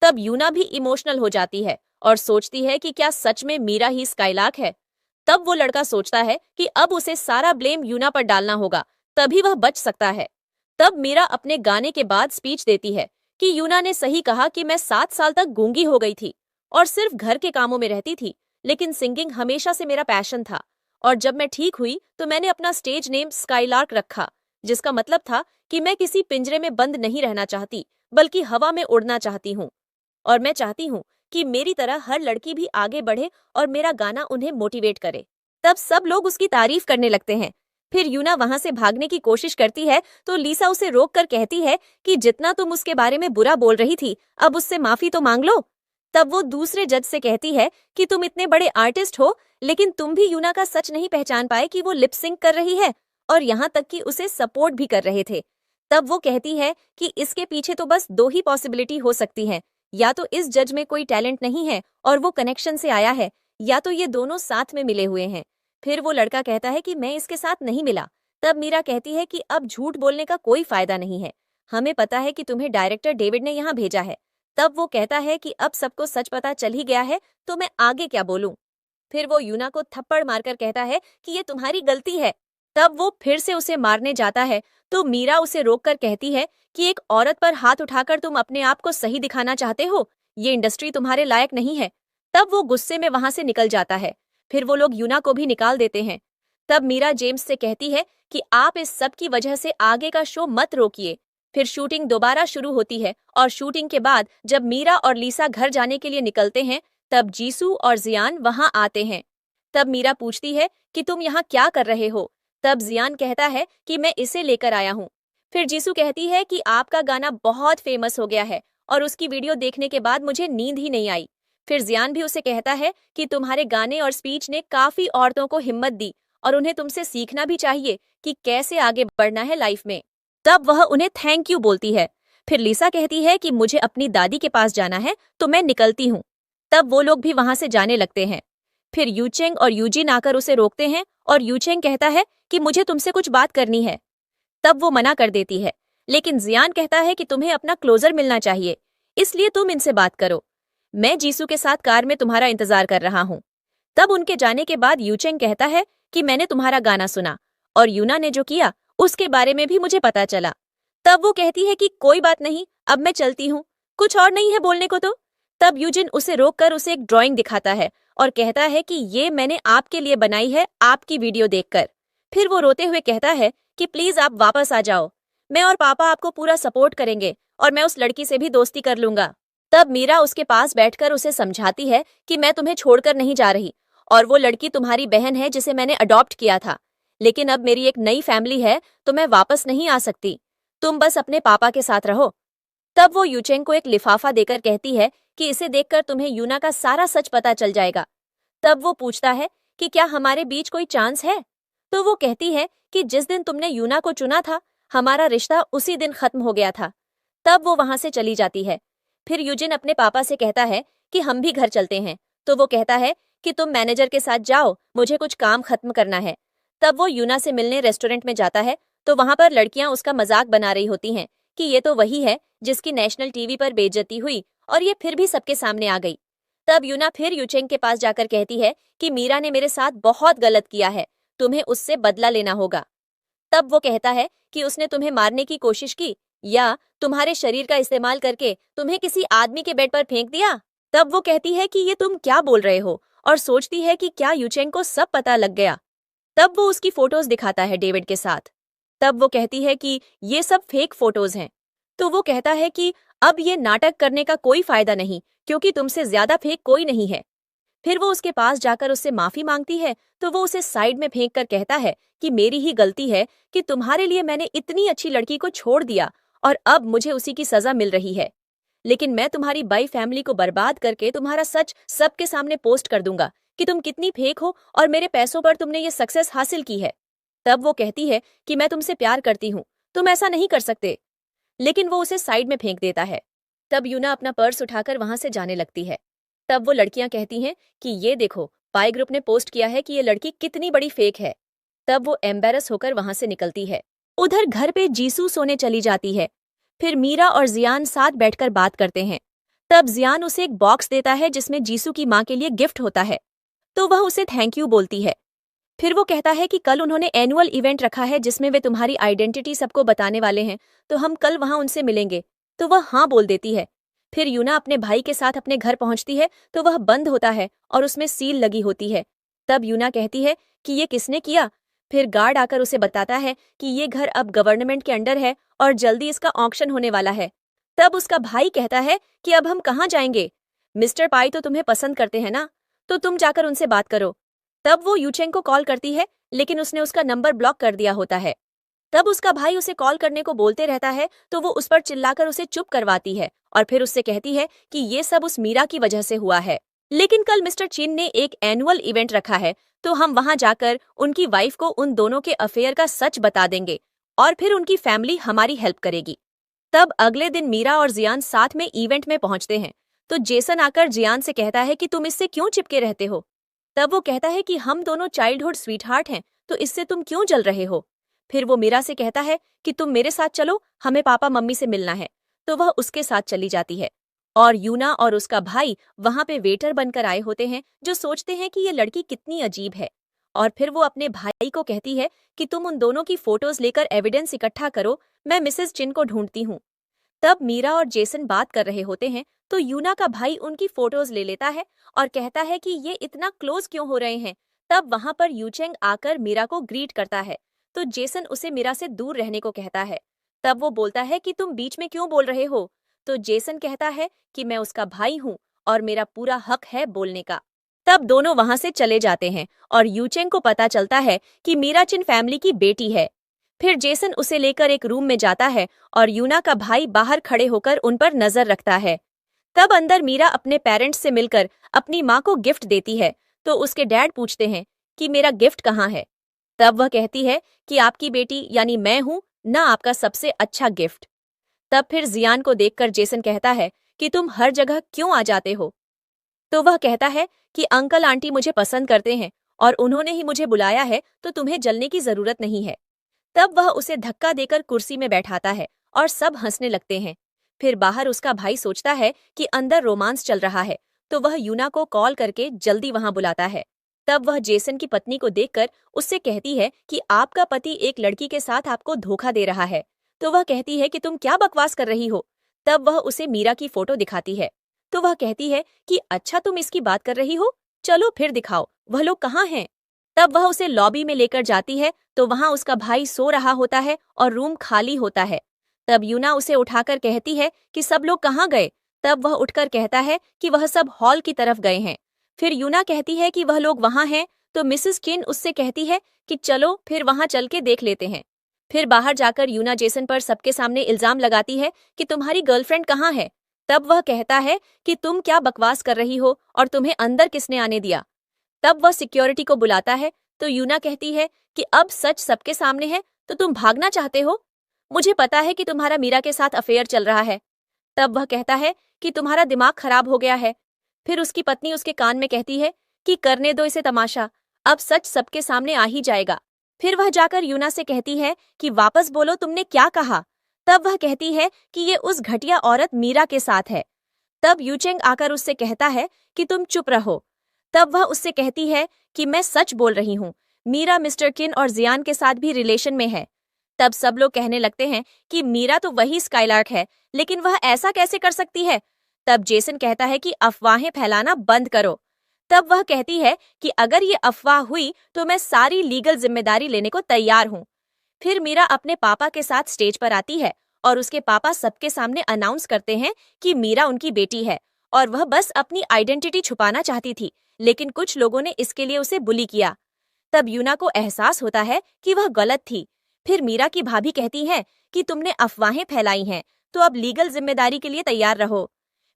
तब यूना भी इमोशनल हो जाती है और सोचती है कि क्या सच में मीरा ही स्काईलार्क है। तब वो लड़का सोचता है कि अब उसे सारा ब्लेम यूना पर डालना होगा, तभी वह बच सकता है। तब मीरा अपने गाने के बाद स्पीच देती है कि यूना ने सही कहा कि मैं 7 साल तक गूंगी हो गई थी और सिर्फ घर के कामों में रहती थी, लेकिन सिंगिंग हमेशा से मेरा पैशन था। और जब मैं ठीक हुई तो मैंने अपना स्टेज नेम स्काईलार्क रखा, जिसका मतलब था कि मैं किसी पिंजरे में बंद नहीं रहना चाहती, बल्कि हवा में उड़ना चाहती हूँ। और मैं चाहती हूँ कि मेरी तरह हर लड़की भी आगे बढ़े और मेरा गाना उन्हें मोटिवेट करे। तब सब लोग उसकी तारीफ करने लगते हैं। फिर यूना वहां से भागने की कोशिश करती है तो लीसा उसे रोक कर कहती है कि जितना तुम उसके बारे में बुरा बोल रही थी, अब उससे माफी तो मांग लो। तब वो दूसरे जज से कहती है कि तुम इतने बड़े आर्टिस्ट हो, लेकिन तुम भी यूना का सच नहीं पहचान पाए कि वो लिप सिंक कर रही है, और यहाँ तक कि उसे सपोर्ट भी कर रहे थे। तब वो कहती है कि इसके पीछे तो बस 2 ही पॉसिबिलिटी हो सकती है, या तो इस जज में कोई टैलेंट नहीं है और वो कनेक्शन से आया है, या तो ये दोनों साथ में मिले हुए हैं। फिर वो लड़का कहता है कि मैं इसके साथ नहीं मिला। तब मीरा कहती है कि अब झूठ बोलने का कोई फायदा नहीं है, हमें पता है कि तुम्हें डायरेक्टर डेविड ने यहाँ भेजा है। तब वो कहता है कि अब सबको सच पता चल ही गया है, तो मैं आगे क्या बोलूं। फिर वो यूना को थप्पड़ मारकर कहता है कि ये तुम्हारी गलती है, तब वो फिर से उसे मारने जाता है तो मीरा उसे रोककर कहती है कि एक औरत पर हाथ उठाकर तुम अपने आप को सही दिखाना चाहते हो, ये इंडस्ट्री तुम्हारे लायक नहीं है। तब वो गुस्से में वहां से निकल जाता है। फिर वो लोग यूना को भी निकाल देते हैं। तब मीरा जेम्स से कहती है कि आप इस सब की वजह से आगे का शो मत रोकिए। फिर शूटिंग दोबारा शुरू होती है और शूटिंग के बाद जब मीरा और लीसा घर जाने के लिए निकलते हैं तब जीसू और जियान वहां आते हैं। तब मीरा पूछती है कि तुम यहाँ क्या कर रहे हो। तब जियान कहता है कि मैं इसे लेकर आया हूँ। फिर जीसू कहती है कि आपका गाना बहुत फेमस हो गया है और उसकी वीडियो देखने के बाद मुझे नींद ही नहीं आई। फिर जियान भी उसे कहता है कि तुम्हारे गाने और स्पीच ने काफी औरतों को हिम्मत दी और उन्हें तुमसे सीखना भी चाहिए कि कैसे आगे बढ़ना है लाइफ में। तब वह उन्हें थैंक यू बोलती है। फिर लीसा कहती है कि मुझे अपनी दादी के पास जाना है तो मैं निकलती हूँ। तब वो लोग भी वहां से जाने लगते हैं। फिर यूचेंग और यूजिन आकर उसे रोकते हैं और यूचेंग कहता है कि मुझे तुमसे कुछ बात करनी है। तब वो मना कर देती है, लेकिन जियान कहता है कि तुम्हें अपना क्लोजर मिलना चाहिए, इसलिए तुम इनसे बात करो। मैं जीसू के साथ कार में तुम्हारा इंतजार कर रहा हूँ। तब उनके जाने के बाद यूचेंग कहता है कि मैंने तुम्हारा गाना सुना और यूना ने जो किया उसके बारे में भी मुझे पता चला। तब वो कहती है कि कोई बात नहीं, अब मैं चलती हूँ, कुछ और नहीं है बोलने को तो। तब यूजिन उसे रोककर उसे एक ड्राइंग दिखाता है और कहता है कि ये मैंने आपके लिए बनाई है आपकी वीडियो देखकर। फिर वो रोते हुए कहता है कि प्लीज आप वापस आ जाओ, मैं और पापा आपको पूरा सपोर्ट करेंगे और मैं उस लड़की से भी दोस्ती कर लूंगा। तब मीरा उसके पास बैठकर उसे समझाती है कि मैं तुम्हें छोड़कर नहीं जा रही और वो लड़की तुम्हारी बहन है जिसे मैंने अडॉप्ट किया था, लेकिन अब मेरी एक नई फैमिली है तो मैं वापस नहीं आ सकती, तुम बस अपने पापा के साथ रहो। तब वो यूचेंग को एक लिफाफा देकर कहती है कि इसे देखकर तुम्हें यूना का सारा सच पता चल जाएगा। तब वो पूछता है कि क्या हमारे बीच कोई चांस है। तो वो कहती है कि जिस दिन तुमने यूना को चुना था हमारा रिश्ता उसी दिन खत्म हो गया था। तब वो वहां से चली जाती है। फिर यूजिन अपने पापा से कहता है कि हम भी घर चलते हैं। तो वो कहता है कि तुम मैनेजर के साथ जाओ, मुझे कुछ काम खत्म करना है। तब वो यूना से मिलने रेस्टोरेंट में जाता है तो वहां पर लड़कियां उसका मजाक बना रही होती हैं कि ये तो वही है जिसकी नेशनल टीवी पर बेइज्जती हुई और ये फिर भी सबके सामने आ गई। तब यूना फिर यूचेंग के पास जाकर कहती है कि मीरा ने मेरे साथ बहुत गलत किया है, तुम्हें उससे बदला लेना होगा। तब वो कहता है कि उसने तुम्हें मारने की कोशिश की या तुम्हारे शरीर का इस्तेमाल करके तुम्हें किसी आदमी के बेड पर फेंक दिया। तब वो कहती है कि ये तुम क्या बोल रहे हो और सोचती है कि क्या यूचेंग को सब पता लग गया। तब वो उसकी फोटोज दिखाता है डेविड के साथ। तब वो कहती है कि ये सब फेक फोटोज हैं। तो वो कहता है कि अब ये नाटक करने का कोई फायदा नहीं क्योंकि तुमसे ज्यादा फेक कोई नहीं है। फिर वो उसके पास जाकर उससे माफी मांगती है तो वो उसे साइड में फेंक कर कहता है कि मेरी ही गलती है कि तुम्हारे लिए मैंने इतनी अच्छी लड़की को छोड़ दिया और अब मुझे उसी की सजा मिल रही है, लेकिन मैं तुम्हारी बाई फैमिली को बर्बाद करके तुम्हारा सच सबके सामने पोस्ट कर दूंगा कि तुम कितनी फेक हो और मेरे पैसों पर तुमने ये सक्सेस हासिल की है। तब वो कहती है कि मैं तुमसे प्यार करती हूँ, तुम ऐसा नहीं कर सकते, लेकिन वो उसे साइड में फेंक देता है। तब यूना अपना पर्स उठाकर वहां से जाने लगती है। तब वो लड़कियां कहती हैं कि ये देखो पाई ग्रुप ने पोस्ट किया है कि ये लड़की कितनी बड़ी फेक है। तब वो एम्बेरस होकर वहां से निकलती है। उधर घर पे जीसू सोने चली जाती है। फिर मीरा और जियान साथ बैठकर बात करते हैं। तब जियान उसे एक बॉक्स देता है जिसमें जीसू की माँ के लिए गिफ्ट होता है, तो वह उसे थैंक यू बोलती है। फिर वो कहता है कि कल उन्होंने एनुअल इवेंट रखा है जिसमें वे तुम्हारी आइडेंटिटी सबको बताने वाले हैं, तो हम कल वहां उनसे मिलेंगे। तो वह हाँ बोल देती है। फिर यूना अपने भाई के साथ अपने घर पहुंचती है तो वह बंद होता है और उसमें सील लगी होती है। तब यूना कहती है कि ये किसने किया। फिर गार्ड आकर उसे बताता है कि ये घर अब गवर्नमेंट के अंडर है और जल्दी इसका ऑक्शन होने वाला है। तब उसका भाई कहता है कि अब हम कहाँ जाएंगे, मिस्टर पाई तो तुम्हें पसंद करते हैं ना, तो तुम जाकर उनसे बात करो। तब वो यूचेंग को कॉल करती है लेकिन उसने उसका नंबर ब्लॉक कर दिया होता है। तब उसका भाई उसे कॉल करने को बोलते रहता है तो वो उस पर चिल्लाकर उसे चुप करवाती है और फिर उससे कहती है कि ये सब उस मीरा की वजह से हुआ है, लेकिन कल मिस्टर चिन ने एक एनुअल इवेंट रखा है तो हम वहां जाकर उनकी वाइफ को उन दोनों के अफेयर का सच बता देंगे और फिर उनकी फैमिली हमारी हेल्प करेगी। तब अगले दिन मीरा और जियान साथ में इवेंट में पहुंचते हैं तो जेसन आकर जियान से कहता है कि तुम इससे क्यों चिपके रहते हो। तब वो कहता है कि हम दोनों चाइल्डहुड स्वीटहार्ट हैं तो इससे तुम क्यों जल रहे हो। फिर वो मीरा से कहता है कि तुम मेरे साथ चलो, हमें पापा मम्मी से मिलना है, तो वह उसके साथ चली जाती है। और यूना और उसका भाई वहां पे वेटर बनकर आए होते हैं जो सोचते हैं कि ये लड़की कितनी अजीब है और फिर वो अपने भाई को कहती है कि तुम उन दोनों की फोटोज लेकर एविडेंस इकट्ठा करो, मैं मिसेस चिन को ढूंढती हूँ। तब मीरा और जेसन बात कर रहे होते हैं तो यूना का भाई उनकी फोटोज ले लेता है और कहता है कि ये इतना क्लोज क्यों हो रहे हैं। तब वहां पर यूचेंग आकर मीरा को ग्रीट करता है तो जेसन उसे मीरा से दूर रहने को कहता है। तब वो बोलता है कि तुम बीच में क्यों बोल रहे हो। तो जेसन कहता है कि मैं उसका भाई हूँ और मेरा पूरा हक है बोलने का। तब दोनों वहां से चले जाते हैं और यूचेंग को पता चलता है कि मीरा चिन फैमिली की बेटी है। फिर जेसन उसे लेकर एक रूम में जाता है और यूना का भाई बाहर खड़े होकर उन पर नजर रखता है। तब अंदर मीरा अपने पेरेंट्स से मिलकर अपनी माँ को गिफ्ट देती है तो उसके डैड पूछते हैं कि मेरा गिफ्ट कहाँ है। तब वह कहती है कि आपकी बेटी यानी मैं हूँ ना आपका सबसे अच्छा गिफ्ट। तब फिर जियान को देखकर जेसन कहता है कि तुम हर जगह क्यों आ जाते हो। तो वह कहता है कि अंकल आंटी मुझे पसंद करते हैं और उन्होंने ही मुझे बुलाया है तो तुम्हें जलने की जरूरत नहीं है। तब वह उसे धक्का देकर कुर्सी में बैठाता है और सब हंसने लगते हैं। फिर बाहर उसका भाई सोचता है कि अंदर रोमांस चल रहा है तो वह यूना को कॉल करके जल्दी वहां बुलाता है। तब वह जेसन की पत्नी को देखकर उससे कहती है कि आपका पति एक लड़की के साथ आपको धोखा दे रहा है। तो वह कहती है कि तुम क्या बकवास कर रही हो। तब वह उसे मीरा की फोटो दिखाती है तो वह कहती है कि अच्छा तुम इसकी बात कर रही हो, चलो फिर दिखाओ वह लोग कहाँ हैं। तब वह उसे लॉबी में लेकर जाती है तो वहां उसका भाई सो रहा होता है और रूम खाली होता है। तब यूना उसे उठाकर कहती है कि सब लोग कहाँ गए। तब वह उठकर कहता है कि वह सब हॉल की तरफ गए हैं। फिर यूना कहती है कि वह लोग वहां हैं तो मिसेस चिन उससे कहती है कि चलो फिर वहां चल के देख लेते हैं। फिर बाहर जाकर यूना जेसन पर सबके सामने इल्जाम लगाती है कि तुम्हारी गर्लफ्रेंड कहाँ है। तब वह कहता है कि तुम क्या बकवास कर रही हो और तुम्हें अंदर किसने आने दिया। तब वह सिक्योरिटी को बुलाता है तो यूना कहती है कि अब सच सबके सामने है तो तुम भागना चाहते हो। मुझे पता है कि तुम्हारा मीरा के साथ अफेयर चल रहा है। तब वह कहता है कि तुम्हारा दिमाग खराब हो गया है। फिर उसकी पत्नी उसके कान में कहती है कि करने दो इसे तमाशा, अब सच सबके सामने आ ही जाएगा। फिर वह जाकर यूना से कहती है कि वापस बोलो तुमने क्या कहा। तब वह कहती है कि ये उस घटिया औरत मीरा के साथ है। तब यूचेंग आकर उससे कहता है कि तुम चुप रहो। तब वह उससे कहती है कि मैं सच बोल रही हूँ, मीरा मिस्टर किन और जियान के साथ भी रिलेशन में है। तब सब लोग कहने लगते हैं कि मीरा तो वही स्काईलार्क है, लेकिन वह ऐसा कैसे कर सकती है। तब जेसन कहता है कि अफवाहें फैलाना बंद करो। तब वह कहती है कि अगर ये अफवाह हुई तो मैं सारी लीगल जिम्मेदारी लेने को तैयार हूँ। फिर मीरा अपने पापा के साथ स्टेज पर आती है और उसके पापा सबके सामने अनाउंस करते हैं कि मीरा उनकी बेटी है और वह बस अपनी आइडेंटिटी छुपाना चाहती थी, लेकिन कुछ लोगों ने इसके लिए उसे बुली किया। तब यूना को एहसास होता है कि वह गलत थी। फिर मीरा की भाभी कहती है कि तुमने अफवाहें फैलाई हैं तो अब लीगल जिम्मेदारी के लिए तैयार रहो।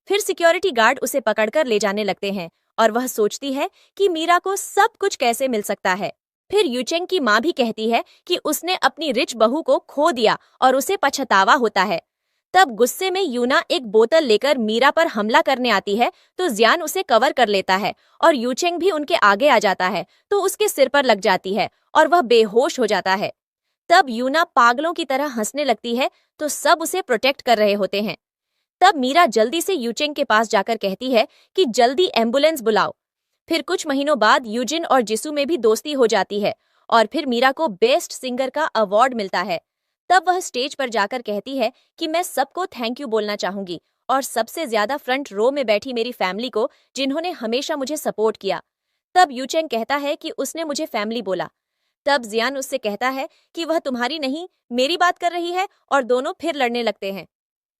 फिर सिक्योरिटी गार्ड उसे पकड़कर ले जाने लगते हैं और वह सोचती है कि मीरा को सब कुछ कैसे मिल सकता है। फिर यूचेंग की माँ भी कहती है कि उसने अपनी रिच बहू को खो दिया और उसे पछतावा होता है। तब गुस्से में यूना एक बोतल लेकर मीरा पर हमला करने आती है तो जियान उसे कवर कर लेता है और यूचेंग भी उनके आगे आ जाता है तो उसके सिर पर लग जाती है और वह बेहोश हो जाता है। तब यूना पागलों की तरह हंसने लगती है तो सब उसे प्रोटेक्ट कर रहे होते हैं। तब मीरा जल्दी से यूचेंग के पास जाकर कहती है कि जल्दी एम्बुलेंस बुलाओ। फिर कुछ महीनों बाद यूजिन और जिसू में भी दोस्ती हो जाती है और फिर मीरा को बेस्ट सिंगर का अवार्ड मिलता है। तब वह स्टेज पर जाकर कहती है कि मैं सबको थैंक यू बोलना चाहूंगी और सबसे ज्यादा फ्रंट रो में बैठी मेरी फैमिली को जिन्होंने हमेशा मुझे सपोर्ट किया। तब यूचेंग कहता है कि उसने मुझे फैमिली बोला। तब जियान उससे कहता है कि वह तुम्हारी नहीं मेरी बात कर रही है और दोनों फिर लड़ने लगते हैं।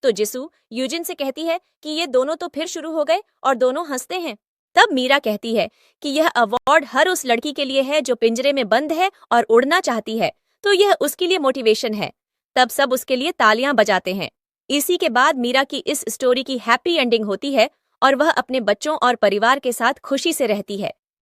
तो जिसू यूजिन से कहती है कि ये दोनों तो फिर शुरू हो गए और दोनों हंसते हैं। तब मीरा कहती है कि यह अवार्ड हर उस लड़की के लिए है जो पिंजरे में बंद है और उड़ना चाहती है, तो यह उसके लिए मोटिवेशन है। तब सब उसके लिए तालियां बजाते हैं। इसी के बाद मीरा की इस स्टोरी की हैप्पी एंडिंग होती है और वह अपने बच्चों और परिवार के साथ खुशी से रहती है।